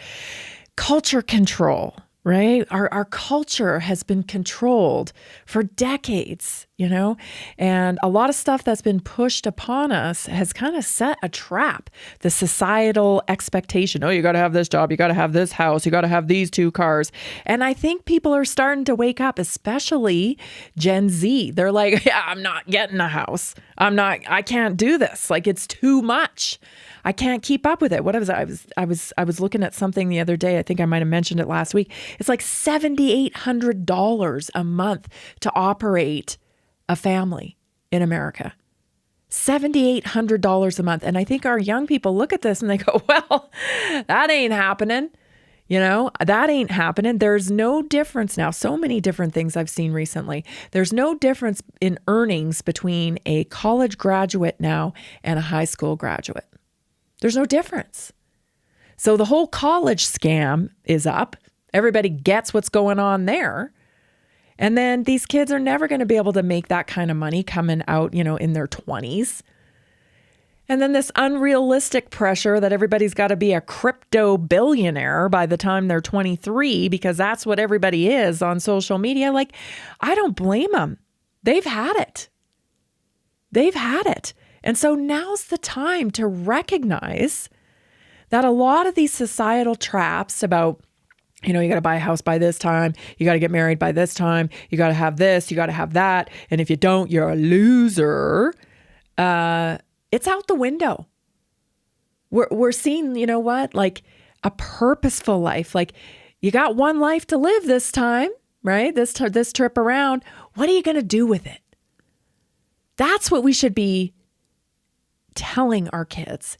Culture control, right? Our culture has been controlled for decades, you know, and a lot of stuff that's been pushed upon us has kind of set a trap. The societal expectation, oh, you got to have this job, you got to have this house, you got to have these 2 cars. And I think people are starting to wake up, especially Gen Z. They're like, yeah, I'm not getting a house. I can't do this. Like, it's too much. I can't keep up with it. What was I was looking at something the other day. I think I might have mentioned it last week. It's like $7,800 a month to operate a family in America. $7,800 a month. And I think our young people look at this and they go, well, that ain't happening. You know, that ain't happening. There's no difference now. So many different things I've seen recently. There's no difference in earnings between a college graduate now and a high school graduate. There's no difference. So the whole college scam is up. Everybody gets what's going on there. And then these kids are never going to be able to make that kind of money coming out, you know, in their 20s. And then this unrealistic pressure that everybody's got to be a crypto billionaire by the time they're 23, because that's what everybody is on social media. Like, I don't blame them. They've had it. They've had it. And so now's the time to recognize that a lot of these societal traps about, you got to buy a house by this time, you got to get married by this time, you got to have this, you got to have that, and if you don't, you're a loser. It's out the window. We're seeing, like a purposeful life. Like, you got one life to live this time, right? This trip around. What are you going to do with it? That's what we should be telling our kids.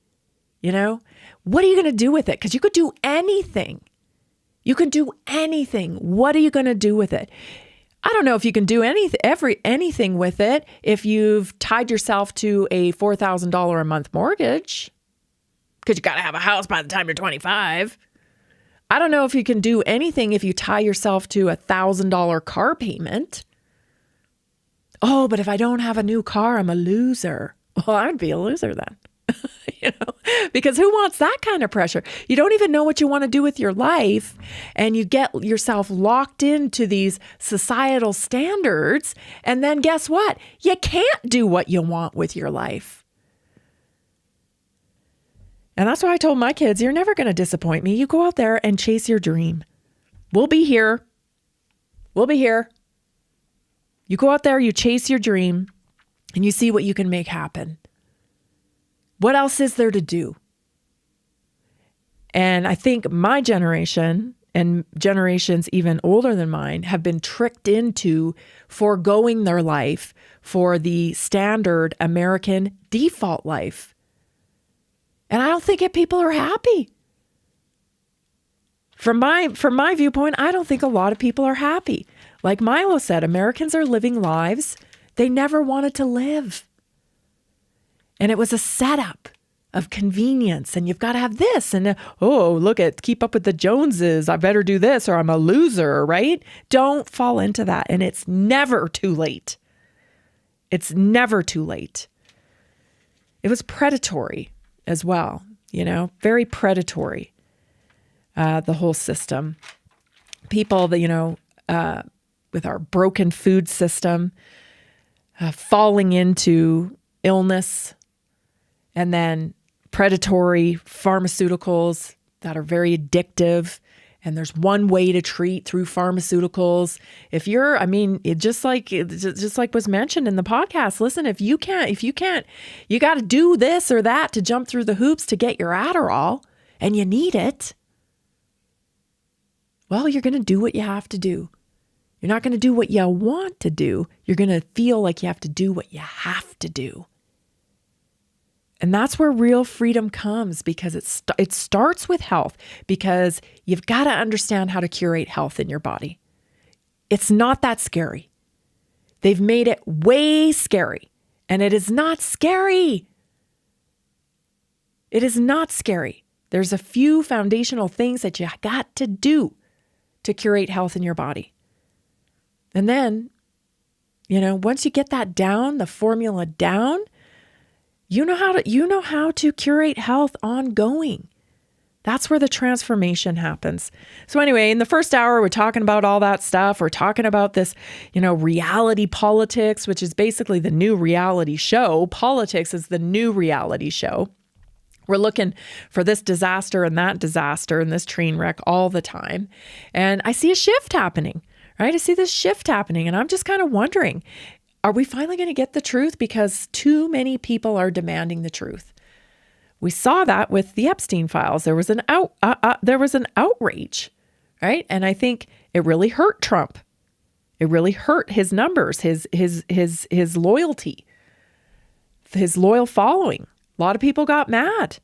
What are you going to do with it? Because you could do anything. You can do anything. What are you going to do with it? I don't know if you can do anything with it if you've tied yourself to a $4,000 a month mortgage, because you got to have a house by the time you're 25. I don't know if you can do anything if you tie yourself to a $1,000 car payment. Oh, but if I don't have a new car, I'm a loser. Well, I'd be a loser then. Because who wants that kind of pressure? You don't even know what you want to do with your life, and you get yourself locked into these societal standards, and then guess what? You can't do what you want with your life. And that's why I told my kids, you're never going to disappoint me. You go out there and chase your dream. We'll be here. We'll be here. You go out there, you chase your dream, and you see what you can make happen. What else is there to do? And I think my generation and generations even older than mine have been tricked into foregoing their life for the standard American default life. And I don't think people are happy. From my viewpoint, I don't think a lot of people are happy. Like Milo said, Americans are living lives they never wanted to live. And it was a setup of convenience. And you've got to have this. And keep up with the Joneses. I better do this or I'm a loser, right? Don't fall into that. And it's never too late. It's never too late. It was predatory as well, very predatory, the whole system. People that, with our broken food system, falling into illness, and then predatory pharmaceuticals that are very addictive. And there's one way to treat through pharmaceuticals. If you're, just like was mentioned in the podcast, listen, if you can't, you got to do this or that to jump through the hoops to get your Adderall, and you need it. Well, you're going to do what you have to do. You're not going to do what you want to do. You're going to feel like you have to do what you have to do. And that's where real freedom comes, because it starts with health, because you've got to understand how to curate health in your body. It's not that scary. They've made it way scary, and it is not scary. It is not scary. There's a few foundational things that you got to do to curate health in your body. And then, once you get that down, the formula down, you know how to curate health ongoing. That's where the transformation happens. So anyway, in the first hour, we're talking about all that stuff. We're talking about this, reality politics, which is basically the new reality show. Politics is the new reality show. We're looking for this disaster and that disaster and this train wreck all the time. And I see a shift happening, right? I see this shift happening, and I'm just kind of wondering, are we finally going to get the truth? Because too many people are demanding the truth. We saw that with the Epstein files. There was an outrage, right? And I think it really hurt Trump. It really hurt his numbers, his loyalty, his loyal following. A lot of people got mad,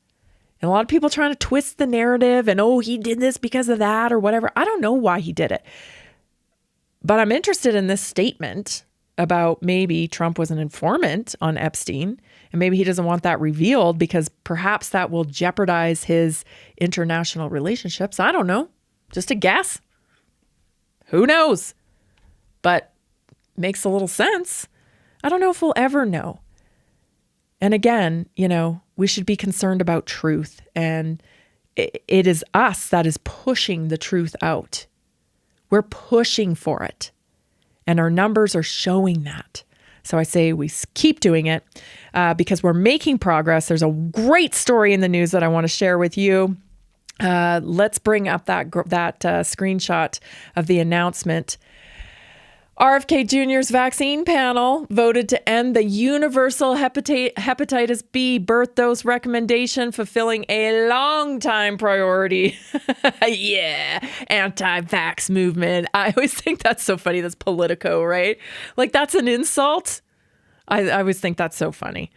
and a lot of people trying to twist the narrative and, he did this because of that or whatever. I don't know why he did it, but I'm interested in this statement about maybe Trump was an informant on Epstein, and maybe he doesn't want that revealed because perhaps that will jeopardize his international relationships. I don't know. Just a guess. Who knows? But makes a little sense. I don't know if we'll ever know. And again, we should be concerned about truth, and it is us that is pushing the truth out. We're pushing for it. And our numbers are showing that. So I say we keep doing it because we're making progress. There's a great story in the news that I want to share with you. Let's bring up that screenshot of the announcement. RFK Jr.'s vaccine panel voted to end the universal hepatitis B birth dose recommendation, fulfilling a long-time priority. Yeah, anti-vax movement. I always think that's so funny. That's Politico, right? Like, that's an insult. I always think that's so funny.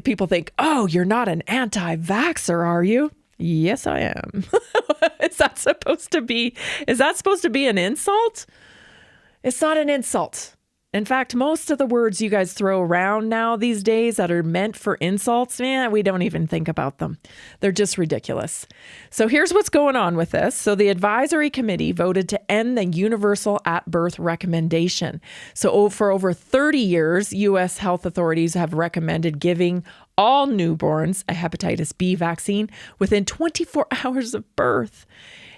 People think, oh, you're not an anti-vaxxer, are you? Yes, I am. Is that supposed to be an insult? It's not an insult. In fact, most of the words you guys throw around now these days that are meant for insults, man, we don't even think about them. They're just ridiculous. So here's what's going on with this. So the advisory committee voted to end the universal at-birth recommendation. So for over 30 years, U.S. health authorities have recommended giving all newborns a hepatitis B vaccine within 24 hours of birth.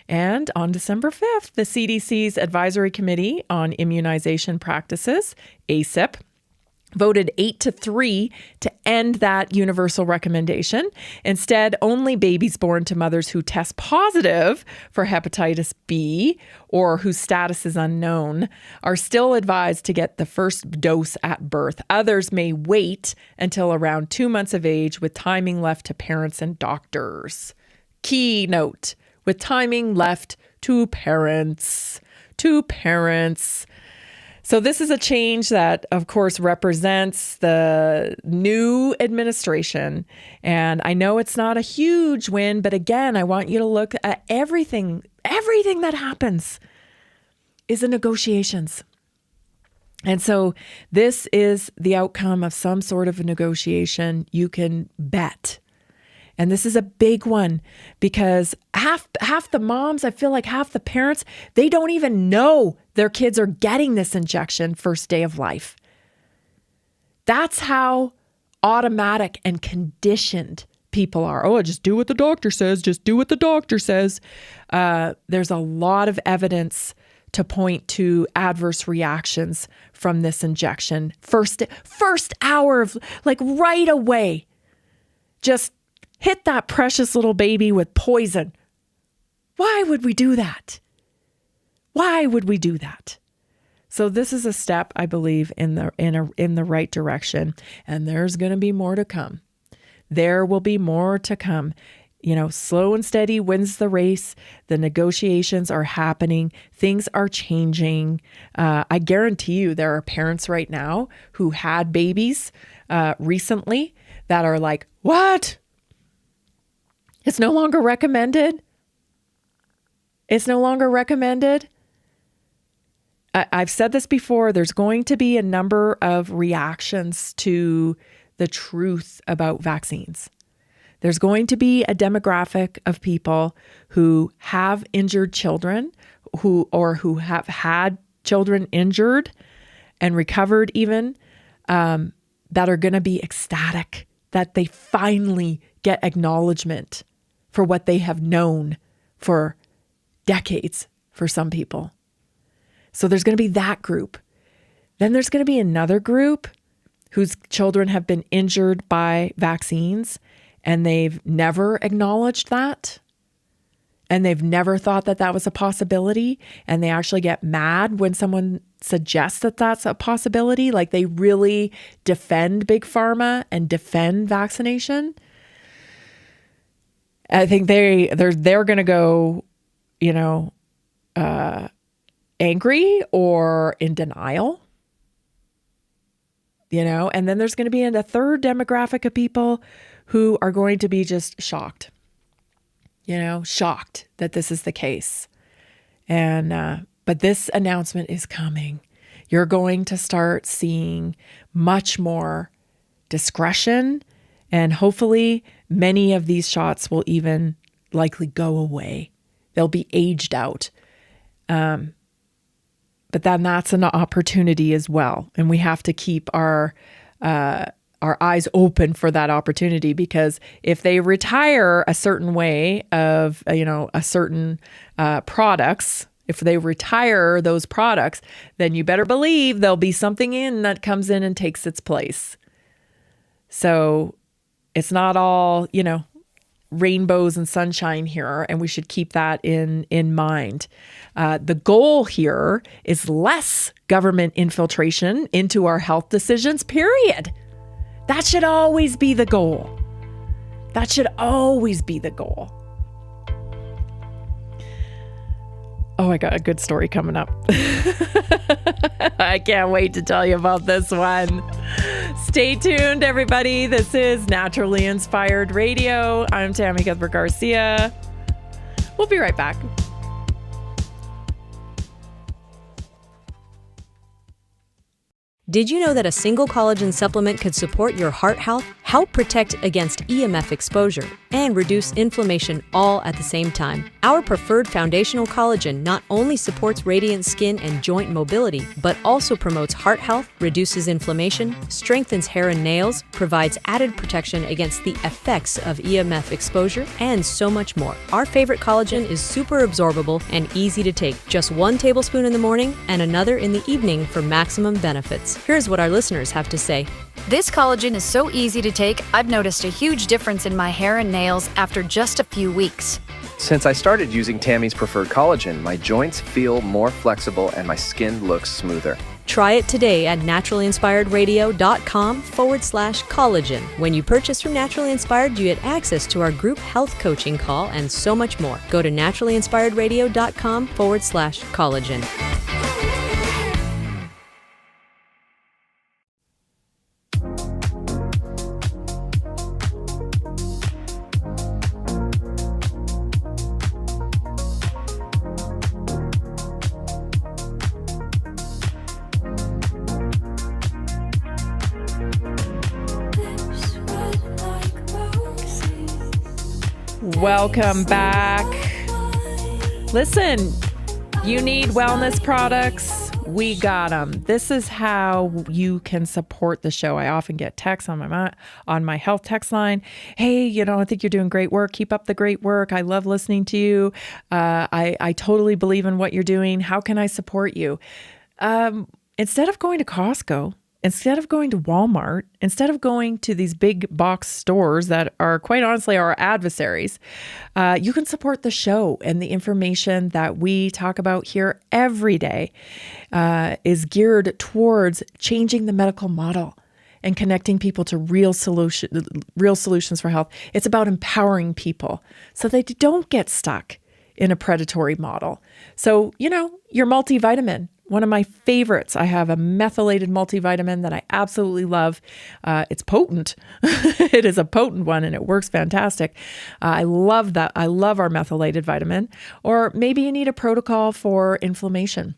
And on December 5th, the CDC's Advisory Committee on Immunization Practices, ACIP, voted 8-3 to end that universal recommendation. Instead, only babies born to mothers who test positive for hepatitis B or whose status is unknown are still advised to get the first dose at birth. Others may wait until around 2 months of age, with timing left to parents and doctors. Key note: with timing left to parents. So this is a change that, of course, represents the new administration. And I know it's not a huge win, but again, I want you to look at everything. Everything that happens is in negotiations. And so this is the outcome of some sort of a negotiation, you can bet. And this is a big one because half the moms, I feel like half the parents, they don't even know their kids are getting this injection first day of life. That's how automatic and conditioned people are. Oh, just do what the doctor says. Just do what the doctor says. There's a lot of evidence to point to adverse reactions from this injection. First hour of, like, right away, just hit that precious little baby with poison. Why would we do that? Why would we do that? So this is a step, I believe, in the right direction, and there's going to be more to come. There will be more to come. You know, slow and steady wins the race. The negotiations are happening. Things are changing. I guarantee you there are parents right now who had babies recently that are like, what? It's no longer recommended. It's no longer recommended. I've said this before. There's going to be a number of reactions to the truth about vaccines. There's going to be a demographic of people who have injured children, who have had children injured and recovered even, that are going to be ecstatic that they finally get acknowledgement for what they have known for decades for some people. So there's going to be that group. Then there's going to be another group whose children have been injured by vaccines and they've never acknowledged that. And they've never thought that that was a possibility. And they actually get mad when someone suggests that that's a possibility. Like, they really defend Big Pharma and defend vaccination. I think they're going to go, angry or in denial, and then there's going to be a third demographic of people who are going to be just shocked, shocked that this is the case. And, but this announcement is coming. You're going to start seeing much more discretion, and hopefully many of these shots will even likely go away. They'll be aged out. But then that's an opportunity as well. And we have to keep our eyes open for that opportunity, because if they retire a certain way of, a certain products, If they retire those products, then you better believe there'll be something in that comes in and takes its place. So it's not all, rainbows and sunshine here, and we should keep that in mind. The goal here is less government infiltration into our health decisions, period. That should always be the goal. That should always be the goal. Oh, I got a good story coming up. I can't wait to tell you about this one. Stay tuned, everybody. This is Naturally Inspired Radio. I'm Tammy Cuthbert Garcia. We'll be right back. Did you know that a single collagen supplement could support your heart health, help protect against EMF exposure, and reduce inflammation all at the same time? Our preferred foundational collagen not only supports radiant skin and joint mobility, but also promotes heart health, reduces inflammation, strengthens hair and nails, provides added protection against the effects of EMF exposure, and so much more. Our favorite collagen is super absorbable and easy to take. Just 1 tablespoon in the morning and another in the evening for maximum benefits. Here's what our listeners have to say. This collagen is so easy to take, I've noticed a huge difference in my hair and nails after just a few weeks. Since I started using Tammy's preferred collagen, my joints feel more flexible and my skin looks smoother. Try it today at naturallyinspiredradio.com/collagen. When you purchase from Naturally Inspired, you get access to our group health coaching call and so much more. Go to naturallyinspiredradio.com/collagen. Welcome back. Listen, you need wellness products. We got them. This is how you can support the show. I often get texts on my health text line. Hey, I think you're doing great work. Keep up the great work. I love listening to you. I totally believe in what you're doing. How can I support you? Instead of going to Costco, instead of going to Walmart, instead of going to these big box stores that are quite honestly our adversaries, you can support the show, and the information that we talk about here every day is geared towards changing the medical model and connecting people to real solutions for health. It's about empowering people so they don't get stuck in a predatory model. So, your multivitamin. One of my favorites. I have a methylated multivitamin that I absolutely love. It's potent. It is a potent one and it works fantastic. I love that. I love our methylated vitamin. Or maybe you need a protocol for inflammation.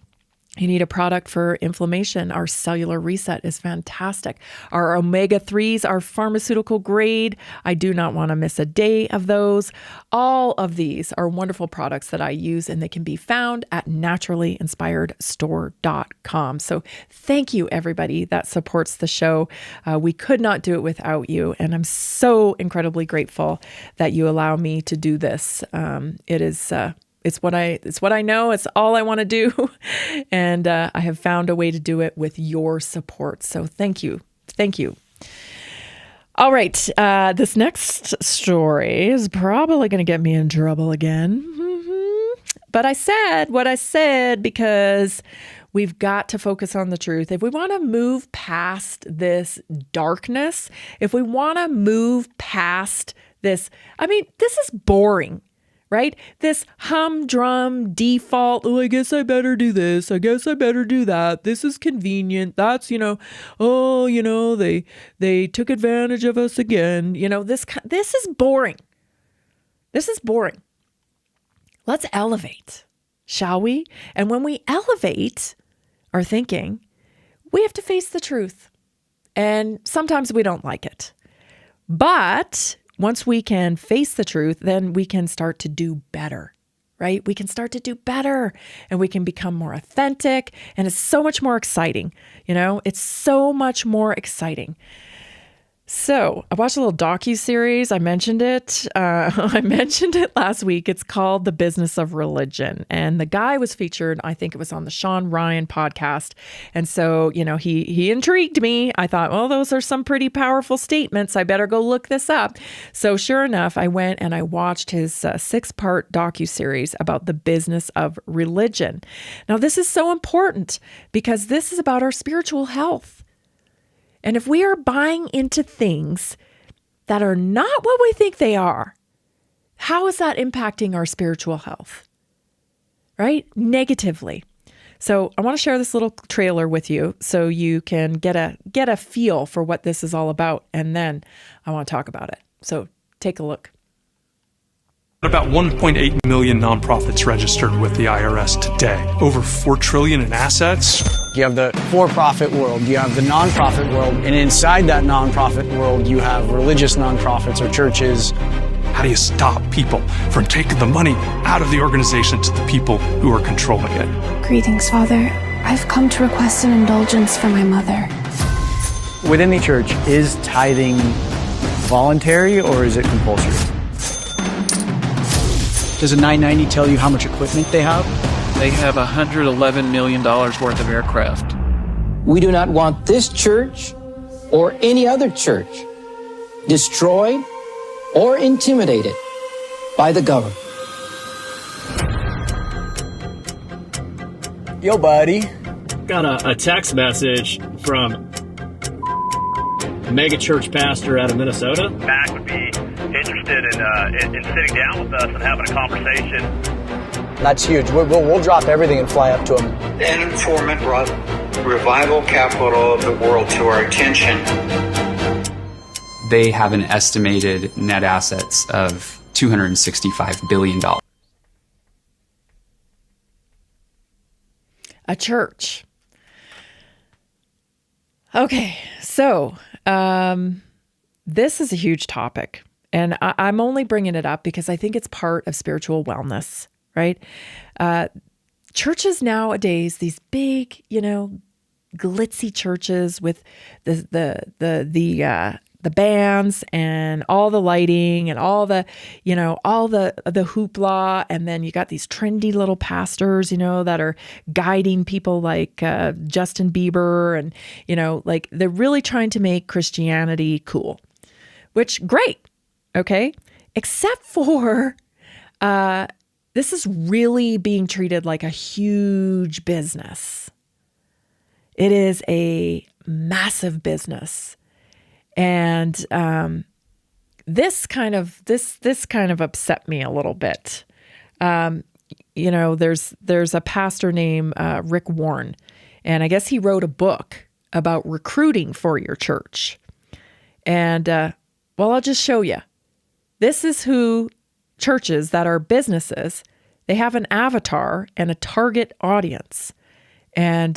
You need a product for inflammation. Our cellular reset is fantastic. Our omega-3s are pharmaceutical grade. I do not want to miss a day of those. All of these are wonderful products that I use, and they can be found at naturallyinspiredstore.com. So thank you, everybody that supports the show. We could not do it without you, and I'm so incredibly grateful that you allow me to do this. It's what I know. It's all I want to do. And I have found a way to do it with your support. So thank you. Thank you. All right. This next story is probably going to get me in trouble again. But I said what I said because we've got to focus on the truth. If we want to move past this darkness, if we want to move past this, this is boring. Right? This humdrum default, I guess I better do this. I guess I better do that. This is convenient. That's, they took advantage of us again. This is boring. This is boring. Let's elevate, shall we? And when we elevate our thinking, we have to face the truth. And sometimes we don't like it. But once we can face the truth, then we can start to do better, right? We can start to do better and we can become more authentic, and it's so much more exciting. It's so much more exciting. So I watched a little docu-series. I mentioned it. I mentioned it last week. It's called The Business of Religion. And the guy was featured, I think it was on the Sean Ryan podcast. And so, he intrigued me. I thought, well, those are some pretty powerful statements. I better go look this up. So sure enough, I went and I watched his 6-part docu-series about the business of religion. Now, this is so important because this is about our spiritual health. And if we are buying into things that are not what we think they are, how is that impacting our spiritual health? Right? Negatively. So I want to share this little trailer with you so you can get a feel for what this is all about. And then I want to talk about it. So take a look. About 1.8 million nonprofits registered with the IRS today. Over $4 trillion in assets. You have the for-profit world, you have the nonprofit world, and inside that nonprofit world, you have religious nonprofits or churches. How do you stop people from taking the money out of the organization to the people who are controlling it? Greetings, Father. I've come to request an indulgence for my mother. Within the church, is tithing voluntary or is it compulsory? Does a 990 tell you how much equipment they have? They have $111 million worth of aircraft. We do not want this church or any other church destroyed or intimidated by the government. Yo, buddy. Got a text message from a mega church pastor out of Minnesota. Mac would be interested in sitting down with us and having a conversation. That's huge. We'll drop everything and fly up to them. An informant brought revival capital of the world to our attention. They have an estimated net assets of $265 billion. A church. Okay, so this is a huge topic. And I'm only bringing it up because I think it's part of spiritual wellness, right? Churches nowadays, these big, glitzy churches with the bands and all the lighting and all the hoopla, and then you got these trendy little pastors, that are guiding people like Justin Bieber, and they're really trying to make Christianity cool, which great. Okay, except for this is really being treated like a huge business. It is a massive business, and this kind of upset me a little bit. There's a pastor named Rick Warren, and I guess he wrote a book about recruiting for your church, and I'll just show you. This is who churches that are businesses, they have an avatar and a target audience. And,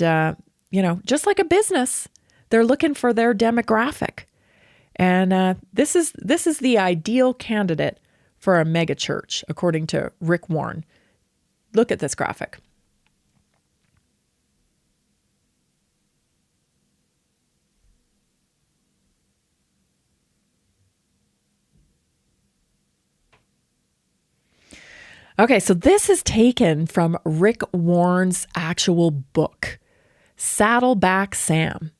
just like a business, they're looking for their demographic. And this is the ideal candidate for a mega church, according to Rick Warren. Look at this graphic. Okay, so this is taken from Rick Warren's actual book, Saddleback Sam.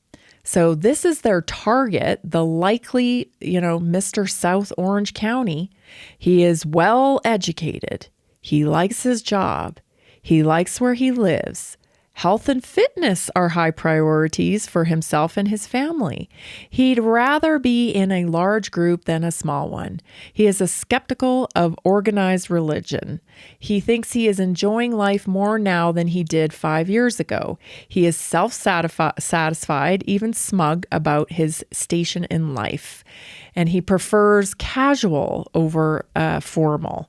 So this is their target, the likely, Mr. South Orange County. He is well educated. He likes his job. He likes where he lives. Health and fitness are high priorities for himself and his family. He'd rather be in a large group than a small one. He is skeptical of organized religion. He thinks he is enjoying life more now than he did 5 years ago. He is self-satisfied, even smug about his station in life. And he prefers casual over formal.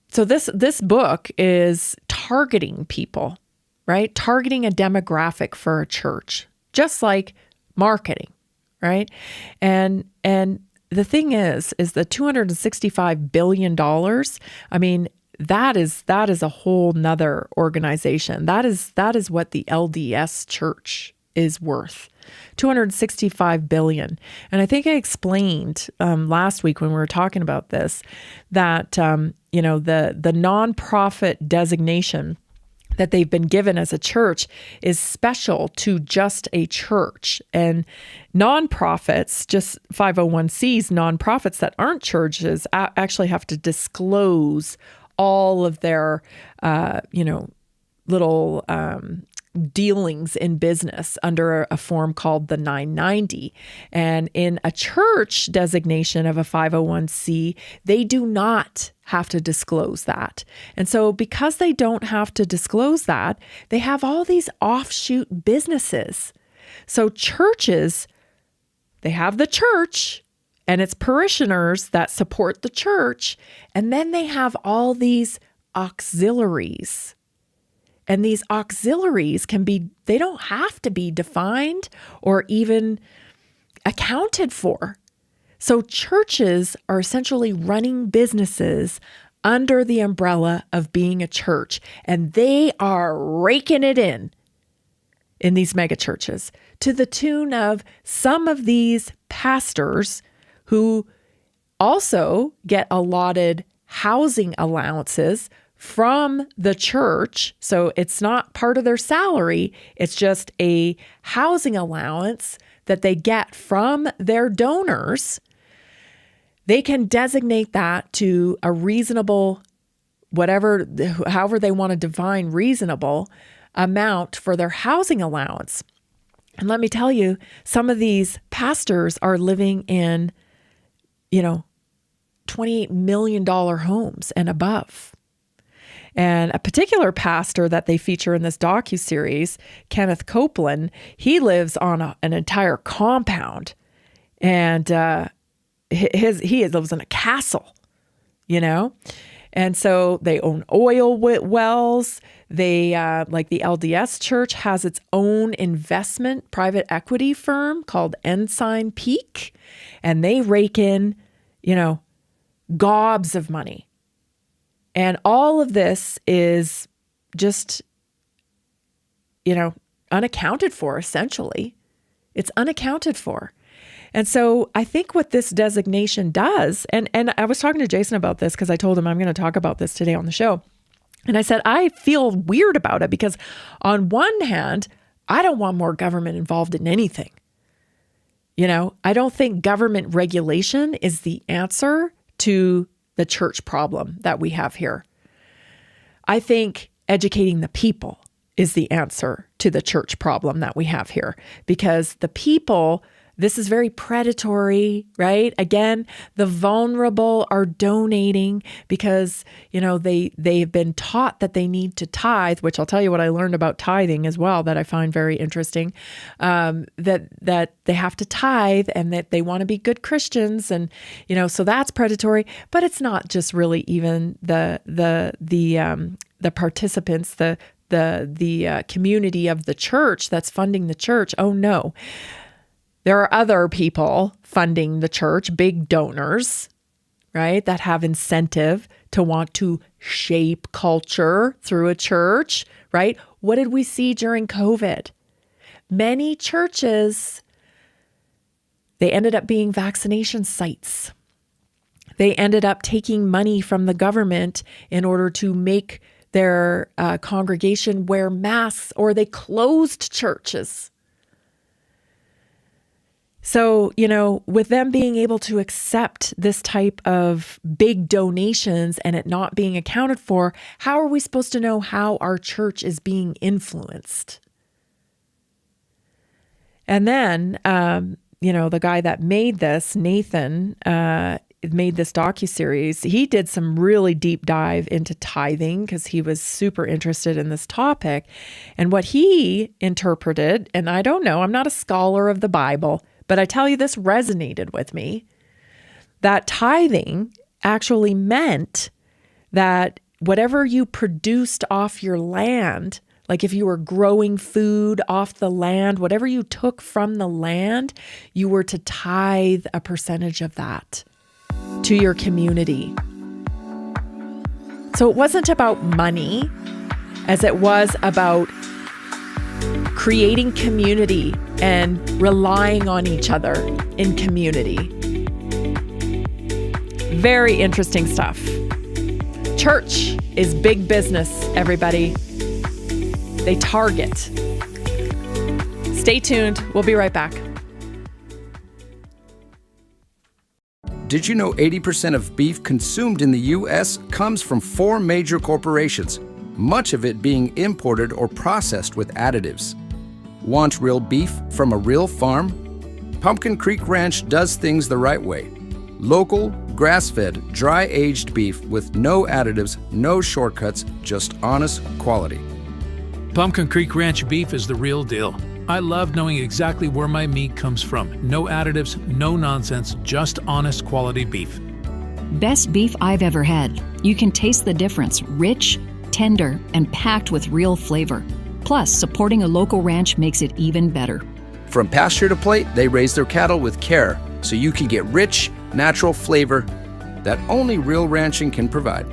So this book is targeting people, right? Targeting a demographic for a church, just like marketing, right? And the thing is the $265 billion, I mean, that is a whole nother organization. That is what the LDS Church is worth. $265 billion. And I think I explained last week when we were talking about this that, the nonprofit designation that they've been given as a church is special to just a church. And nonprofits, just 501c's, nonprofits that aren't churches actually have to disclose all of their, little dealings in business under a form called the 990. And in a church designation of a 501c, they do not have to disclose that. And so because they don't have to disclose that, they have all these offshoot businesses. So churches, they have the church and its parishioners that support the church, and then they have all these auxiliaries. And these auxiliaries they don't have to be defined or even accounted for. So churches are essentially running businesses under the umbrella of being a church, and they are raking it in these mega churches to the tune of some of these pastors who also get allotted housing allowances from the church. So it's not part of their salary. It's just a housing allowance that they get from their donors. They can designate that to a reasonable, however they want to define reasonable amount for their housing allowance. And let me tell you, some of these pastors are living in, $28 million homes and above. And a particular pastor that they feature in this docuseries, Kenneth Copeland, he lives on an entire compound, and he lives in a castle, And so they own oil wells. They, like the LDS Church, has its own investment private equity firm called Ensign Peak, and they rake in, gobs of money. And all of this is just, unaccounted for, essentially. It's unaccounted for. And so I think what this designation does, and I was talking to Jason about this because I told him I'm going to talk about this today on the show. And I said, I feel weird about it because on one hand, I don't want more government involved in anything. I don't think government regulation is the answer to the church problem that we have here. I think educating the people is the answer to the church problem that we have here, because the people, this is very predatory, right? Again, the vulnerable are donating because, they've been taught that they need to tithe, which I'll tell you what I learned about tithing as well that I find very interesting, that they have to tithe and that they want to be good Christians. And, so that's predatory, but it's not just really even the participants, the community of the church that's funding the church. Oh no. There are other people funding the church, big donors, right, that have incentive to want to shape culture through a church, right? What did we see during COVID? Many churches, they ended up being vaccination sites. They ended up taking money from the government in order to make their congregation wear masks, or they closed churches. So, with them being able to accept this type of big donations and it not being accounted for, how are we supposed to know how our church is being influenced? And then, the guy that made this, Nathan, made this docuseries. He did some really deep dive into tithing because he was super interested in this topic. And what he interpreted, and I don't know, I'm not a scholar of the Bible, but I tell you, this resonated with me, that tithing actually meant that whatever you produced off your land, like if you were growing food off the land, whatever you took from the land, you were to tithe a percentage of that to your community. So it wasn't about money as it was about creating community and relying on each other in community. Very interesting stuff. Church is big business, everybody. They target. Stay tuned. We'll be right back. Did you know 80% of beef consumed in the U.S. comes from 4 major corporations, much of it being imported or processed with additives? Want real beef from a real farm? Pumpkin Creek Ranch does things the right way. Local, grass-fed, dry-aged beef with no additives, no shortcuts, just honest quality. Pumpkin Creek Ranch beef is the real deal. I love knowing exactly where my meat comes from. No additives, no nonsense, just honest quality beef. Best beef I've ever had. You can taste the difference. Rich, tender, and packed with real flavor. Plus, supporting a local ranch makes it even better. From pasture to plate, they raise their cattle with care, so you can get rich, natural flavor that only real ranching can provide.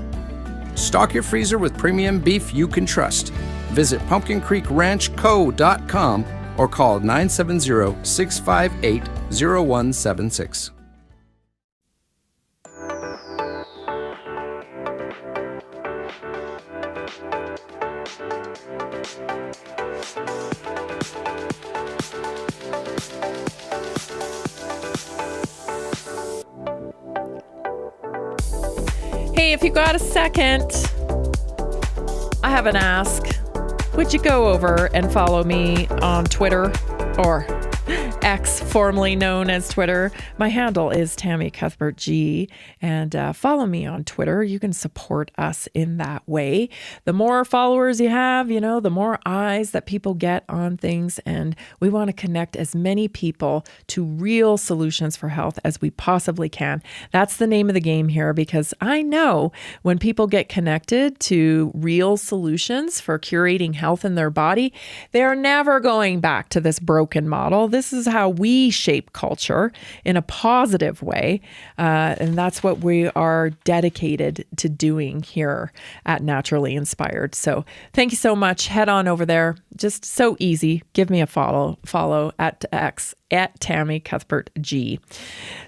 Stock your freezer with premium beef you can trust. Visit pumpkincreekranchco.com or call 970-658-0176. Hey, if you got a second, I have an ask. Would you go over and follow me on Twitter, or X, formerly known as Twitter? My handle is Tammy Cuthbert G, and follow me on Twitter. You can support us in that way. The more followers you have, the more eyes that people get on things, and we want to connect as many people to real solutions for health as we possibly can. That's the name of the game here, because I know when people get connected to real solutions for curating health in their body, they're never going back to this broken model. This is how we shape culture in a positive way. And that's what we are dedicated to doing here at Naturally Inspired. So thank you so much. Head on over there. Just so easy. Give me a follow at X at Tammy Cuthbert G.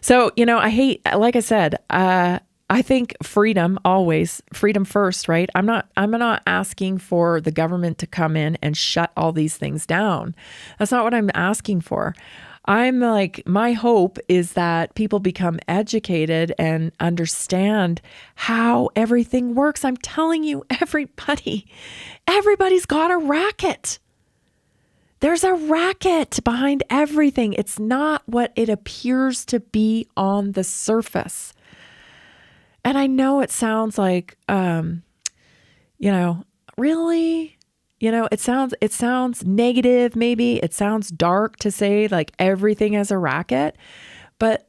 So, like I said, I think freedom first, right? I'm not asking for the government to come in and shut all these things down. That's not what I'm asking for. I'm like, my hope is that people become educated and understand how everything works. I'm telling you, everybody's got a racket. There's a racket behind everything. It's not what it appears to be on the surface. And I know it sounds like, really, it sounds negative. Maybe it sounds dark to say like everything is a racket, but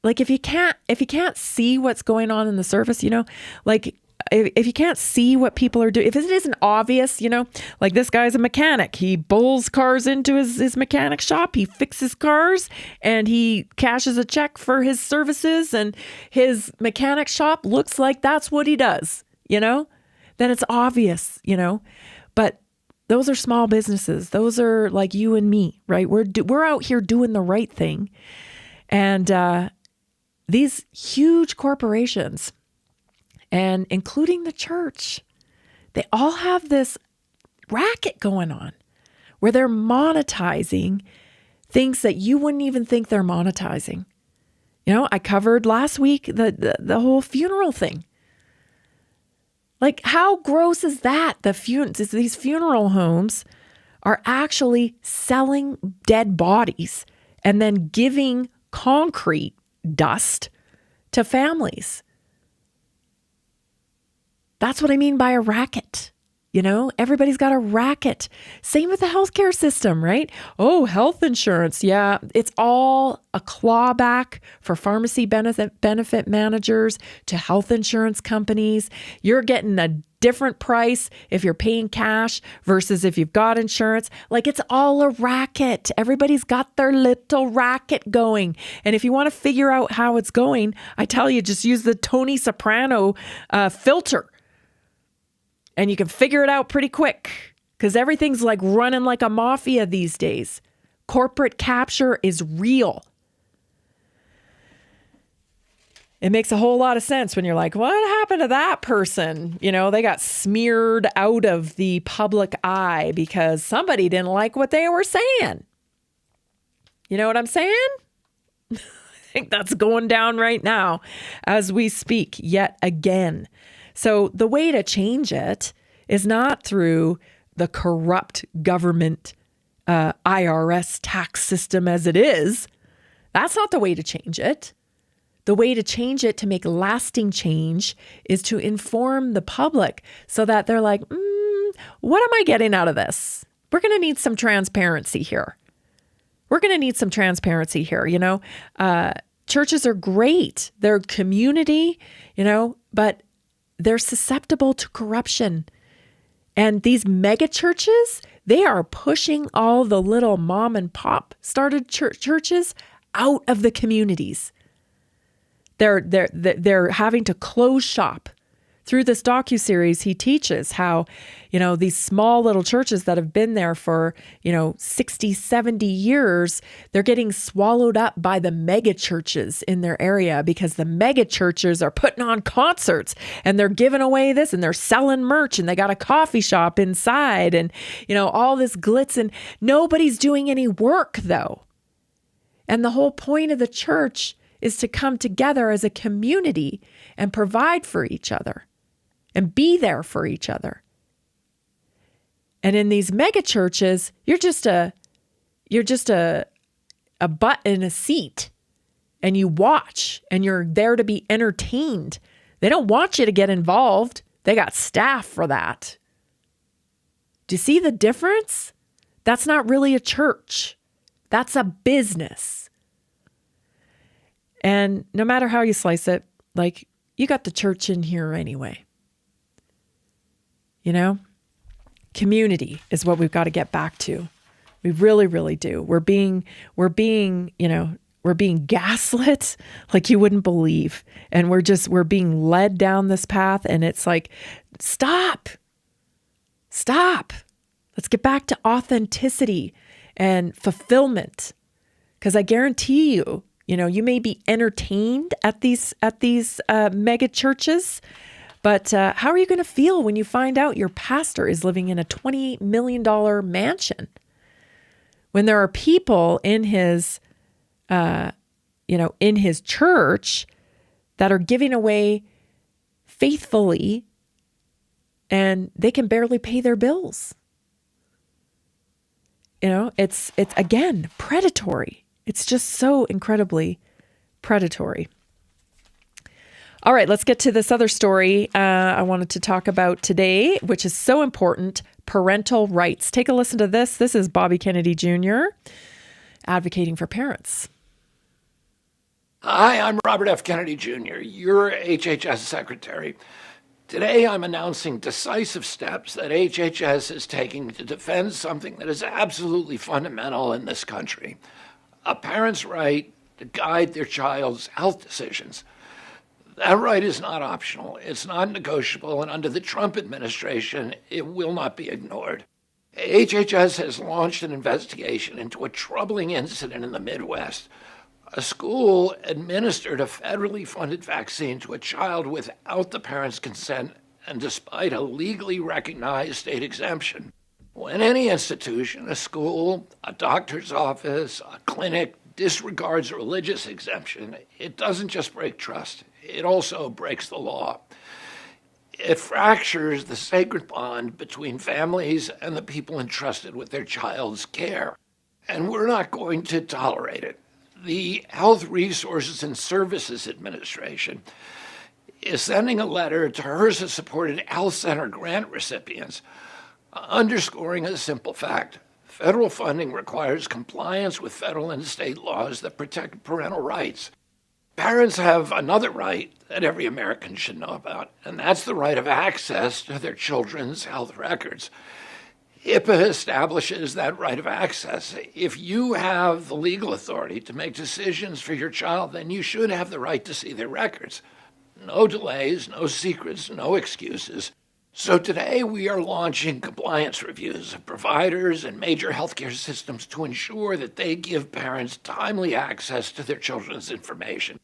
like, if you can't see what's going on in the surface, if you can't see what people are doing, if it isn't obvious, like this guy's a mechanic, he bulls cars into his mechanic shop, he fixes cars and he cashes a check for his services and his mechanic shop looks like that's what he does, then it's obvious, but those are small businesses. Those are like you and me, right? We're out here doing the right thing. And these huge corporations, and including the church, they all have this racket going on where they're monetizing things that you wouldn't even think they're monetizing. I covered last week the whole funeral thing. Like, how gross is that? These funeral homes are actually selling dead bodies and then giving concrete dust to families. That's what I mean by a racket. Everybody's got a racket. Same with the healthcare system, right? Oh, health insurance. Yeah, it's all a clawback for pharmacy benefit managers to health insurance companies. You're getting a different price if you're paying cash versus if you've got insurance. Like, it's all a racket. Everybody's got their little racket going. And if you want to figure out how it's going, I tell you, just use the Tony Soprano filter. And you can figure it out pretty quick because everything's like running like a mafia these days. Corporate capture is real. It makes a whole lot of sense when you're like, what happened to that person? You know, they got smeared out of the public eye because somebody didn't like what they were saying. You know what I'm saying? I think that's going down right now as we speak yet again. So the way to change it is not through the corrupt government IRS tax system as it is. That's not the way to change it. The way to change it, to make lasting change, is to inform the public so that they're like, what am I getting out of this? We're going to need some transparency here. You know, churches are great. They're community, you know, but they're susceptible to corruption. And these mega churches, they are pushing all the little mom and pop started churches out of the communities. They're having to close shop. Through this docuseries, he teaches how, you know, these small little churches that have been there for, 60, 70 years, they're getting swallowed up by the mega churches in their area because the mega churches are putting on concerts and they're giving away this and they're selling merch and they got a coffee shop inside and, all this glitz, and nobody's doing any work though. And the whole point of the church is to come together as a community and provide for each other and be there for each other. And in these mega churches, you're just a butt in a seat, and you watch, and you're there to be entertained. They don't want you to get involved. They got staff for that. Do you see the difference? That's not really a church. That's a business. And no matter how you slice it, like, you got the church in here anyway. Community is what we've got to get back to. We really, really do. We're being gaslit like you wouldn't believe. And we're being led down this path. And it's like, stop. Let's get back to authenticity and fulfillment. Because I guarantee you, you may be entertained at these mega churches, but how are you going to feel when you find out your pastor is living in a $28 million mansion? When there are people in his, in his church that are giving away faithfully, and they can barely pay their bills. It's again predatory. It's just so incredibly predatory. All right, let's get to this other story I wanted to talk about today, which is so important: parental rights. Take a listen to this. This is Bobby Kennedy Jr. advocating for parents. Hi, I'm Robert F. Kennedy Jr., your HHS secretary. Today, I'm announcing decisive steps that HHS is taking to defend something that is absolutely fundamental in this country: a parent's right to guide their child's health decisions. That right is not optional, it's not negotiable, and under the Trump administration, it will not be ignored. HHS has launched an investigation into a troubling incident in the Midwest. A school administered a federally funded vaccine to a child without the parent's consent and despite a legally recognized state exemption. When any institution, a school, a doctor's office, a clinic, disregards a religious exemption, it doesn't just break trust, it also breaks the law. It fractures the sacred bond between families and the people entrusted with their child's care. And we're not going to tolerate it. The Health Resources and Services Administration is sending a letter to HRSA-supported health center grant recipients, underscoring a simple fact: federal funding requires compliance with federal and state laws that protect parental rights. Parents have another right that every American should know about, and that's the right of access to their children's health records. HIPAA establishes that right of access. If you have the legal authority to make decisions for your child, then you should have the right to see their records. No delays, no secrets, no excuses. So today we are launching compliance reviews of providers and major healthcare systems to ensure that they give parents timely access to their children's information.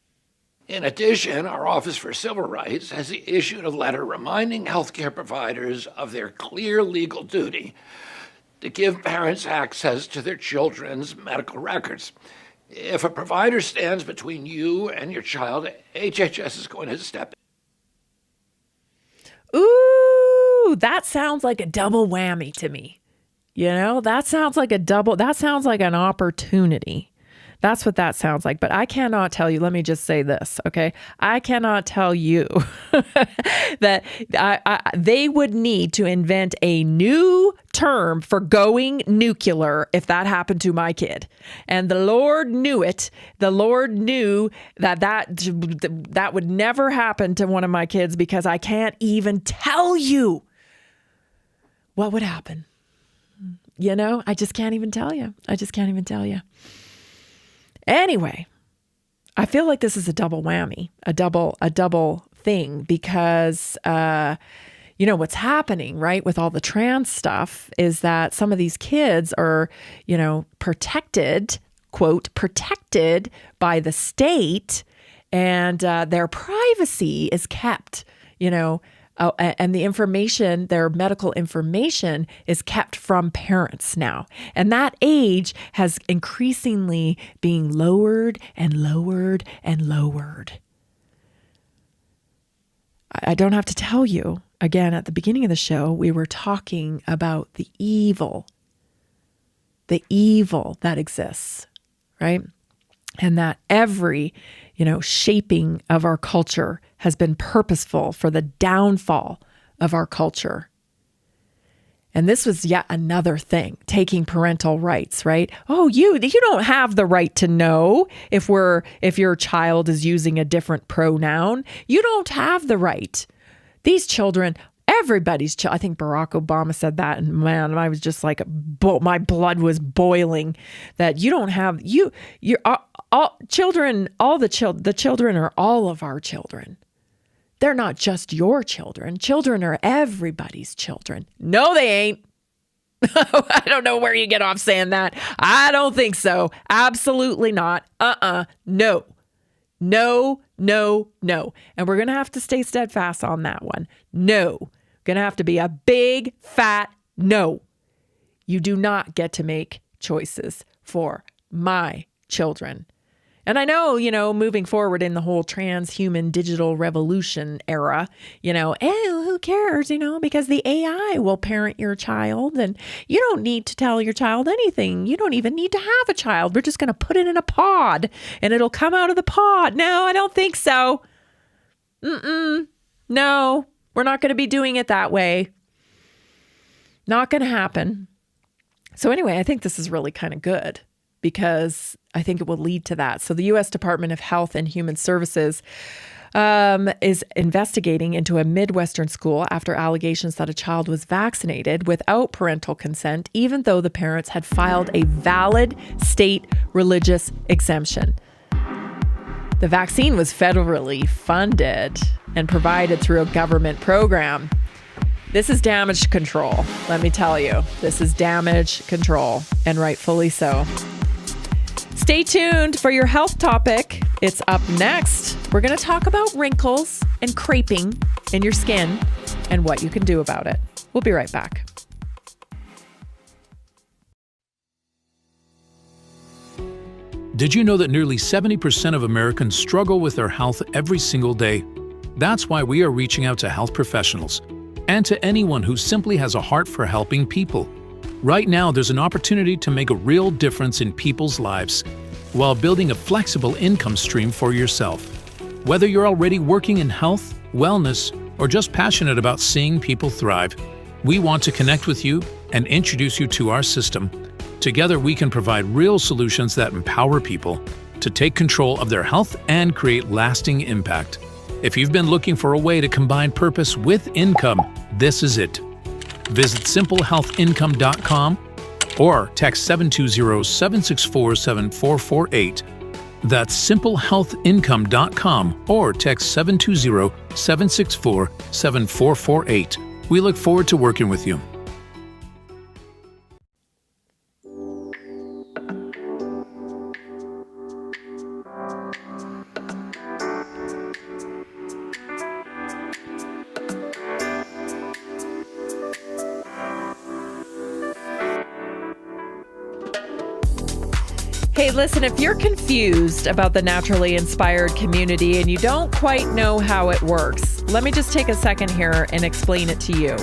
In addition, our Office for Civil Rights has issued a letter reminding healthcare providers of their clear legal duty to give parents access to their children's medical records. If a provider stands between you and your child, HHS is going to step in. Ooh, that sounds like a double whammy to me. You know, that sounds like an opportunity. That's what that sounds like. But I cannot tell you, let me just say this, okay? I cannot tell you that they would need to invent a new term for going nuclear if that happened to my kid. And the Lord knew it. The Lord knew that would never happen to one of my kids, because I can't even tell you what would happen. You know, I just can't even tell you. Anyway, I feel like this is a double whammy, a double thing, because, you know, what's happening, right, with all the trans stuff is that some of these kids are, you know, protected, quote, protected by the state, and their privacy is kept, you know, and the information, their medical information, is kept from parents now. And that age has increasingly being lowered and lowered and lowered. I don't have to tell you, again, at the beginning of the show, we were talking about the evil that exists, right? And that every, you know, shaping of our culture has been purposeful for the downfall of our culture. And this was yet another thing, taking parental rights, right? Oh, you don't have the right to know if your child is using a different pronoun. You don't have the right. These children, everybody's child. I think Barack Obama said that, and man, I was just like, my blood was boiling. That you don't have all children. The children are all of our children. They're not just your children. Children are everybody's children. No, they ain't. I don't know where you get off saying that. I don't think so. Absolutely not. No. No. And we're going to have to stay steadfast on that one. No. Going to have to be a big, fat no. You do not get to make choices for my children. And I know, you know, moving forward in the whole transhuman digital revolution era, you know, who cares, you know, because the AI will parent your child, and you don't need to tell your child anything. You don't even need to have a child. We're just going to put it in a pod and it'll come out of the pod. No, I don't think so. No, we're not going to be doing it that way. Not going to happen. So anyway, I think this is really kind of good, because I think it will lead to that. So the U.S. Department of Health and Human Services is investigating into a Midwestern school after allegations that a child was vaccinated without parental consent, even though the parents had filed a valid state religious exemption. The vaccine was federally funded and provided through a government program. This is damage control, let me tell you. This is damage control, and rightfully so. Stay tuned for your health topic. It's up next. We're going to talk about wrinkles and creping in your skin and what you can do about it. We'll be right back. Did you know that nearly 70% of Americans struggle with their health every single day? That's why we are reaching out to health professionals and to anyone who simply has a heart for helping people. Right now, there's an opportunity to make a real difference in people's lives while building a flexible income stream for yourself. Whether you're already working in health, wellness, or just passionate about seeing people thrive, we want to connect with you and introduce you to our system. Together, we can provide real solutions that empower people to take control of their health and create lasting impact. If you've been looking for a way to combine purpose with income, this is it. Visit simplehealthincome.com or text 720-764-7448. That's simplehealthincome.com or text 720-764-7448. We look forward to working with you. Hey, listen, if you're confused about the naturally inspired community and you don't quite know how it works, let me just take a second here and explain it to you.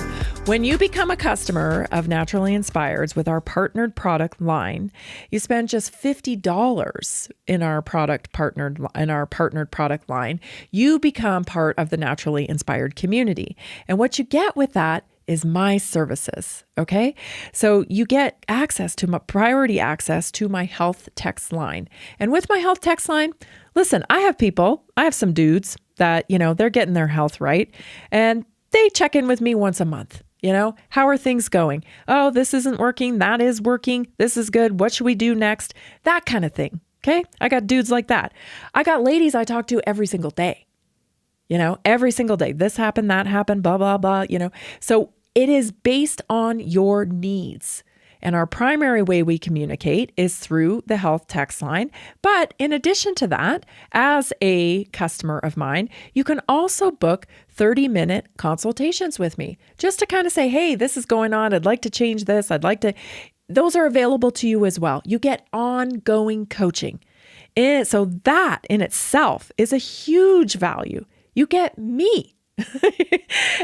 When you become a customer of Naturally Inspired's with our partnered product line, you spend just $50 in our partnered product line. You become part of the Naturally Inspired community. And what you get with that is my services, okay? So you get access to priority access to my health text line. And with my health text line, listen, I have some dudes that, they're getting their health right. And they check in with me once a month. How are things going? Oh, this isn't working. That is working. This is good. What should we do next? That kind of thing, okay? I got dudes like that. I got ladies I talk to every single day. Every single day. This happened, that happened, blah, blah, blah, So it is based on your needs. And our primary way we communicate is through the health text line. But in addition to that, as a customer of mine, you can also book 30-minute consultations with me just to kind of say, hey, this is going on. I'd like to change this. Those are available to you as well. You get ongoing coaching. So that in itself is a huge value. You get me.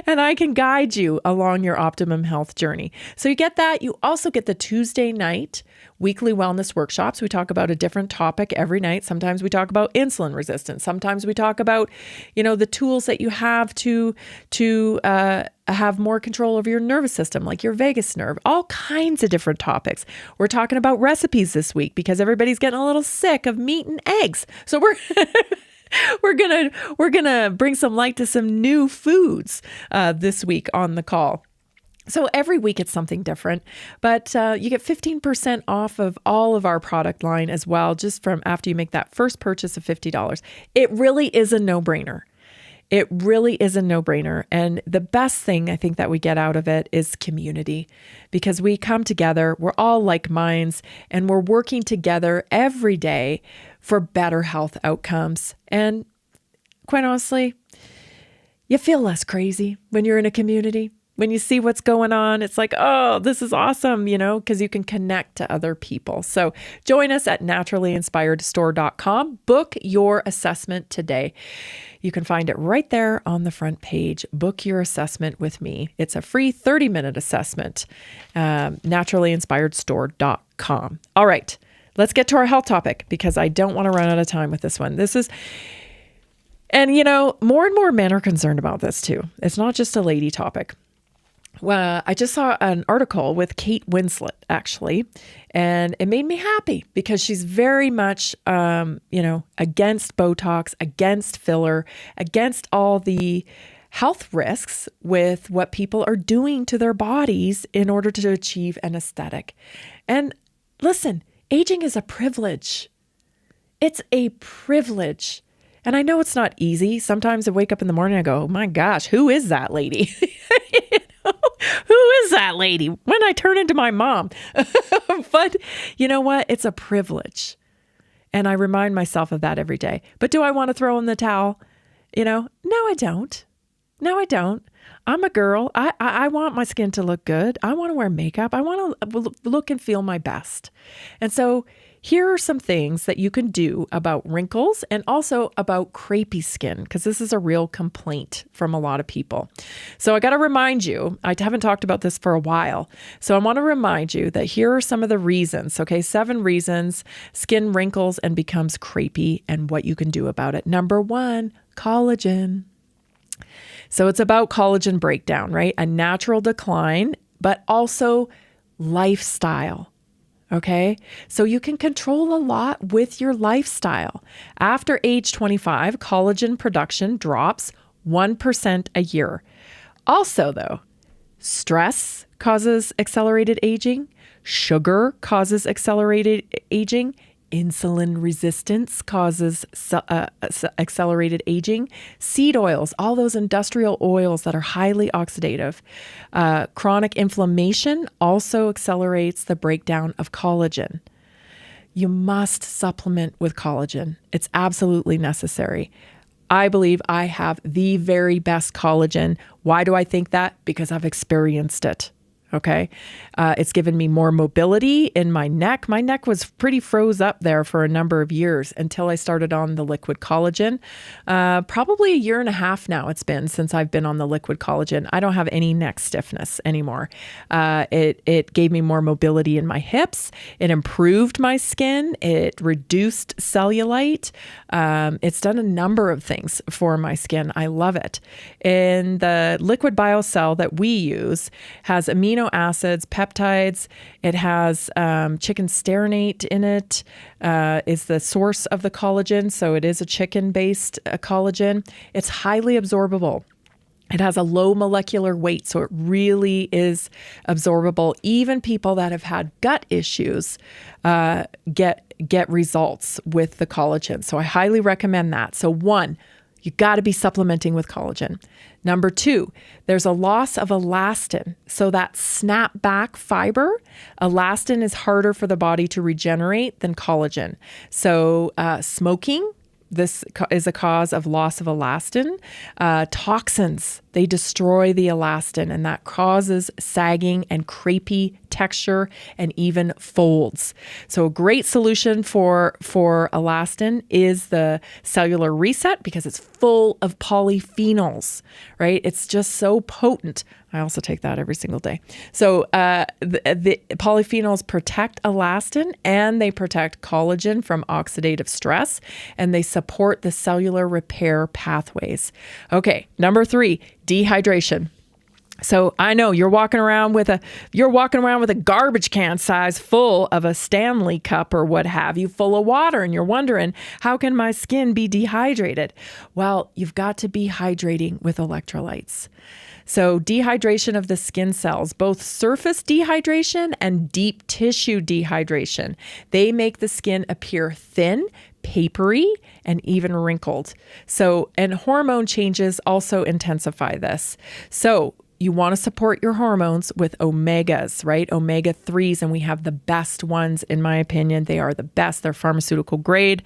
And I can guide you along your optimum health journey. So you get that. You also get the Tuesday night weekly wellness workshops. We talk about a different topic every night. Sometimes we talk about insulin resistance. Sometimes we talk about, the tools that you have to have more control over your nervous system, like your vagus nerve, all kinds of different topics. We're talking about recipes this week because everybody's getting a little sick of meat and eggs. So we're gonna bring some light to some new foods this week on the call. So every week it's something different, but you get 15% off of all of our product line as well, just from after you make that first purchase of $50. It really is a no-brainer. It really is a no-brainer. And the best thing I think that we get out of it is community, because we come together, we're all like minds, and we're working together every day for better health outcomes. And quite honestly, you feel less crazy when you're in a community. When you see what's going on, it's like, oh, this is awesome, because you can connect to other people. So join us at naturallyinspiredstore.com. Book your assessment today. You can find it right there on the front page. Book your assessment with me. It's a free 30-minute assessment. Naturallyinspiredstore.com. All right, let's get to our health topic because I don't want to run out of time with this one. And more and more men are concerned about this too. It's not just a lady topic. Well, I just saw an article with Kate Winslet, actually, and it made me happy because she's very much, against Botox, against filler, against all the health risks with what people are doing to their bodies in order to achieve an aesthetic. And listen, aging is a privilege. It's a privilege. And I know it's not easy. Sometimes I wake up in the morning and I go, oh my gosh, who is that lady? Who is that lady? When I turn into my mom. But you know what? It's a privilege. And I remind myself of that every day. But do I want to throw in the towel? No, I don't. No, I don't. I'm a girl. I want my skin to look good. I want to wear makeup. I want to look and feel my best. And so here are some things that you can do about wrinkles and also about crepey skin, because this is a real complaint from a lot of people. So I got to remind you, I haven't talked about this for a while. So I want to remind you that here are some of the reasons, okay? 7 reasons skin wrinkles and becomes crepey and what you can do about it. Number 1, collagen. So it's about collagen breakdown, right? A natural decline, but also lifestyle. Okay, so you can control a lot with your lifestyle. After age 25, collagen production drops 1% a year. Also, though, stress causes accelerated aging. Sugar causes accelerated aging. Insulin resistance causes accelerated aging. Seed oils, all those industrial oils that are highly oxidative. Chronic inflammation also accelerates the breakdown of collagen. You must supplement with collagen. It's absolutely necessary. I believe I have the very best collagen. Why do I think that? Because I've experienced it. Okay. It's given me more mobility in my neck. My neck was pretty froze up there for a number of years until I started on the liquid collagen. Probably a year and a half now it's been since I've been on the liquid collagen. I don't have any neck stiffness anymore. It gave me more mobility in my hips. It improved my skin. It reduced cellulite. It's done a number of things for my skin. I love it. And the liquid BioCell that we use has amino acids, peptides. It has chicken sternate in it, is the source of the collagen. So it is a chicken-based collagen. It's highly absorbable. It has a low molecular weight, so it really is absorbable. Even people that have had gut issues get results with the collagen. So I highly recommend that. So 1, you got to be supplementing with collagen. Number 2, there's a loss of elastin. So that snapback fiber, elastin is harder for the body to regenerate than collagen. So smoking, this is a cause of loss of elastin. Toxins, they destroy the elastin, and that causes sagging and crepey texture and even folds. So a great solution for elastin is the cellular reset because it's full of polyphenols, right? It's just so potent. I also take that every single day. So the polyphenols protect elastin and they protect collagen from oxidative stress, and they support the cellular repair pathways. Okay, number 3, dehydration. So I know you're walking around with a garbage can size full of a Stanley cup or what have you, full of water, and you're wondering, how can my skin be dehydrated? Well, you've got to be hydrating with electrolytes. So dehydration of the skin cells, both surface dehydration and deep tissue dehydration, they make the skin appear thin, papery, and even wrinkled. So, and hormone changes also intensify this. So you want to support your hormones with omegas, right? Omega-3s, and we have the best ones, in my opinion. They are the best. They're pharmaceutical grade.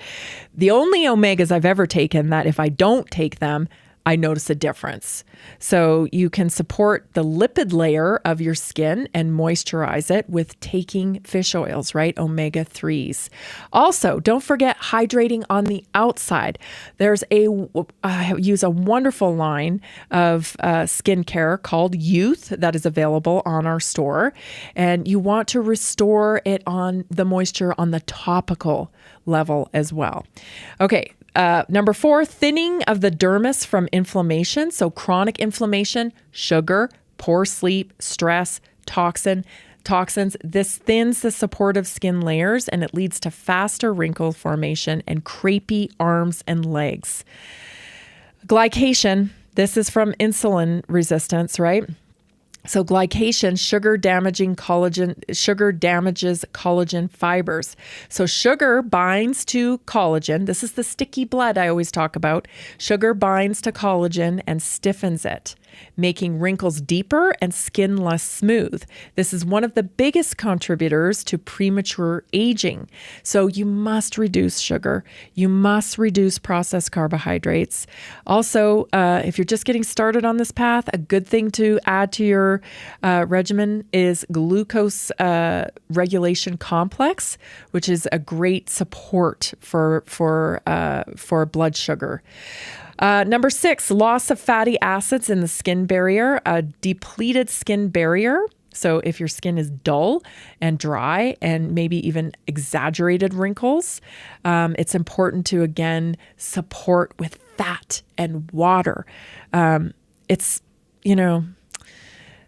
The only omegas I've ever taken that if I don't take them, I notice a difference. So you can support the lipid layer of your skin and moisturize it with taking fish oils, right? Omega-3s. Also, don't forget hydrating on the outside. I use a wonderful line of skincare called Youth that is available on our store. And you want to restore it on the moisture on the topical level as well. Okay. Number 4, thinning of the dermis from inflammation. So chronic inflammation, sugar, poor sleep, stress, toxins. This thins the supportive skin layers and it leads to faster wrinkle formation and crepey arms and legs. Glycation. This is from insulin resistance, right? So glycation, sugar damages collagen fibers. So sugar binds to collagen. This is the sticky blood I always talk about. Sugar binds to collagen and stiffens it, making wrinkles deeper and skin less smooth. This is one of the biggest contributors to premature aging. So you must reduce sugar. You must reduce processed carbohydrates. Also, if you're just getting started on this path, a good thing to add to your regimen is glucose regulation complex, which is a great support for blood sugar. Number 6, loss of fatty acids in the skin barrier, a depleted skin barrier. So if your skin is dull and dry and maybe even exaggerated wrinkles, it's important to, again, support with fat and water.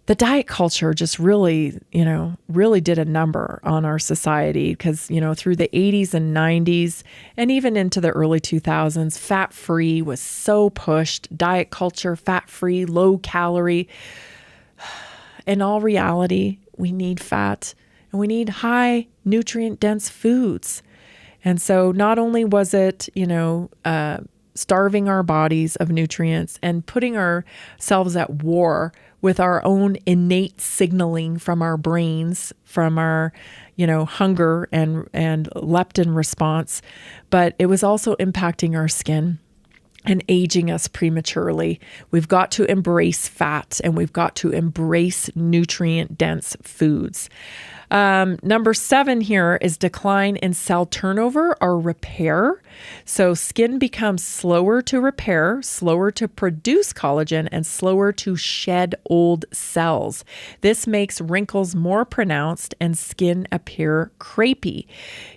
The diet culture just really did a number on our society because, through the 80s and 90s and even into the early 2000s, fat-free was so pushed. Diet culture, fat-free, low calorie. In all reality, we need fat and we need high nutrient-dense foods. And so not only was it, starving our bodies of nutrients and putting ourselves at war with our own innate signaling from our brains, from our, hunger and leptin response, but it was also impacting our skin and aging us prematurely. We've got to embrace fat, and we've got to embrace nutrient-dense foods. Number 7 here is decline in cell turnover or repair. So skin becomes slower to repair, slower to produce collagen, and slower to shed old cells. This makes wrinkles more pronounced and skin appear crepey.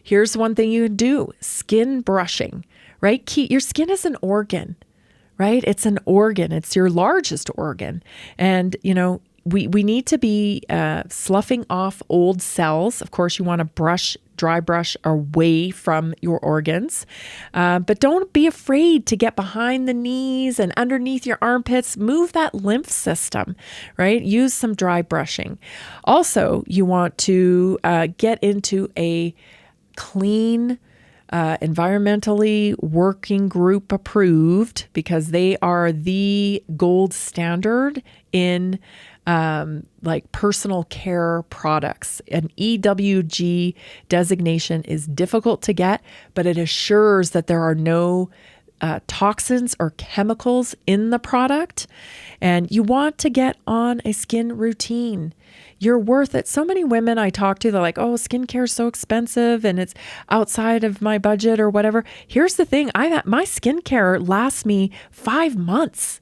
Here's one thing you can do: skin brushing. Right? Your skin is an organ, right? It's an organ. It's your largest organ. And, we need to be sloughing off old cells. Of course, you want to dry brush away from your organs. But don't be afraid to get behind the knees and underneath your armpits. Move that lymph system, right? Use some dry brushing. Also, you want to get into a clean, environmentally working group approved, because they are the gold standard in personal care products. An EWG designation is difficult to get, but it assures that there are no toxins or chemicals in the product. And you want to get on a skin routine. You're worth it. So many women I talk to, they're like, oh, skincare is so expensive and it's outside of my budget or whatever. Here's the thing. My skincare lasts me 5 months.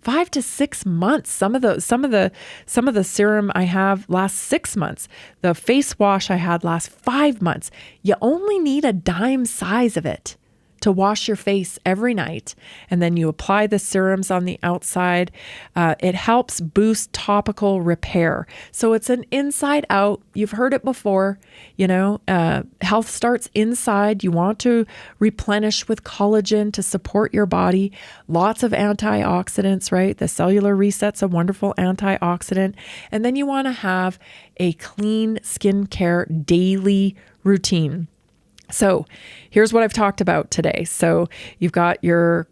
5 to 6 months. Some of the serum I have lasts 6 months. The face wash I had lasts 5 months. You only need a dime size of it to wash your face every night. And then you apply the serums on the outside. It helps boost topical repair. So it's an inside out. You've heard it before, health starts inside. You want to replenish with collagen to support your body. Lots of antioxidants, right? The cellular reset's a wonderful antioxidant. And then you want to have a clean skincare daily routine. So here's what I've talked about today. So you've got your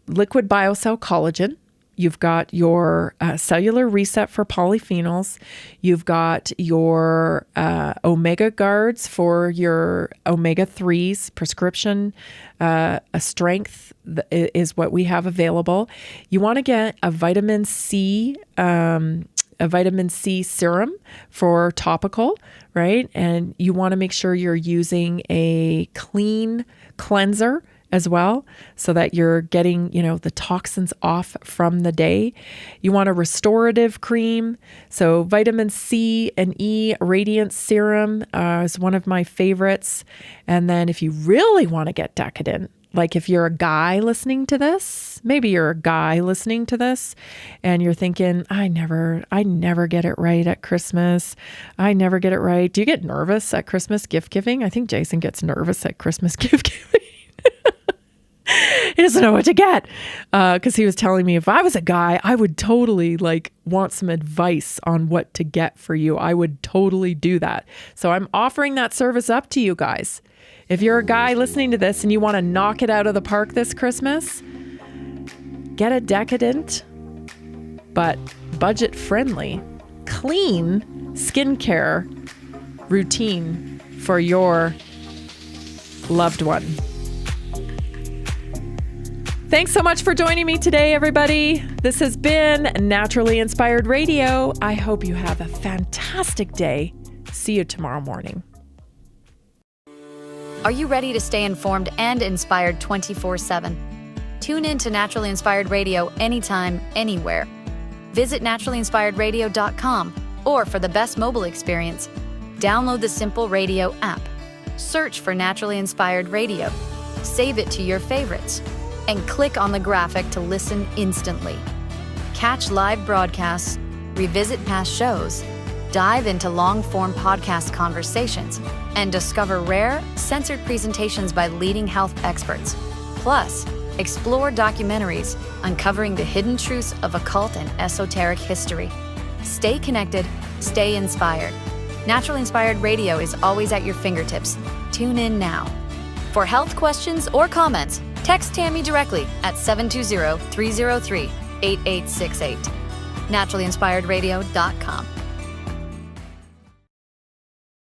liquid biocell collagen. You've got your cellular reset for polyphenols. You've got your omega guards for your omega-3s. Prescription strength is what we have available. You want to get a vitamin C serum for topical, right? And you want to make sure you're using a clean cleanser as well, so that you're getting, the toxins off from the day. You want a restorative cream. So vitamin C and E radiance serum is one of my favorites. And then if you really want to get decadent, like if you're a guy listening to this, maybe you're a guy listening to this and you're thinking, I never get it right at Christmas. I never get it right. Do you get nervous at Christmas gift giving? I think Jason gets nervous at Christmas gift giving. He doesn't know what to get. Because he was telling me if I was a guy, I would totally want some advice on what to get for you. I would totally do that. So I'm offering that service up to you guys. If you're a guy listening to this and you want to knock it out of the park this Christmas, get a decadent but budget-friendly, clean skincare routine for your loved one. Thanks so much for joining me today, everybody. This has been Naturally Inspired Radio. I hope you have a fantastic day. See you tomorrow morning. Are you ready to stay informed and inspired 24/7? Tune in to Naturally Inspired Radio anytime, anywhere. Visit naturallyinspiredradio.com, or for the best mobile experience, download the Simple Radio app. Search for Naturally Inspired Radio. Save it to your favorites, and click on the graphic to listen instantly. Catch live broadcasts, revisit past shows, dive into long-form podcast conversations, and discover rare, censored presentations by leading health experts. Plus, explore documentaries uncovering the hidden truths of occult and esoteric history. Stay connected, stay inspired. Naturally Inspired Radio is always at your fingertips. Tune in now. For health questions or comments, text Tammy directly at 720-303-8868. NaturallyInspiredRadio.com.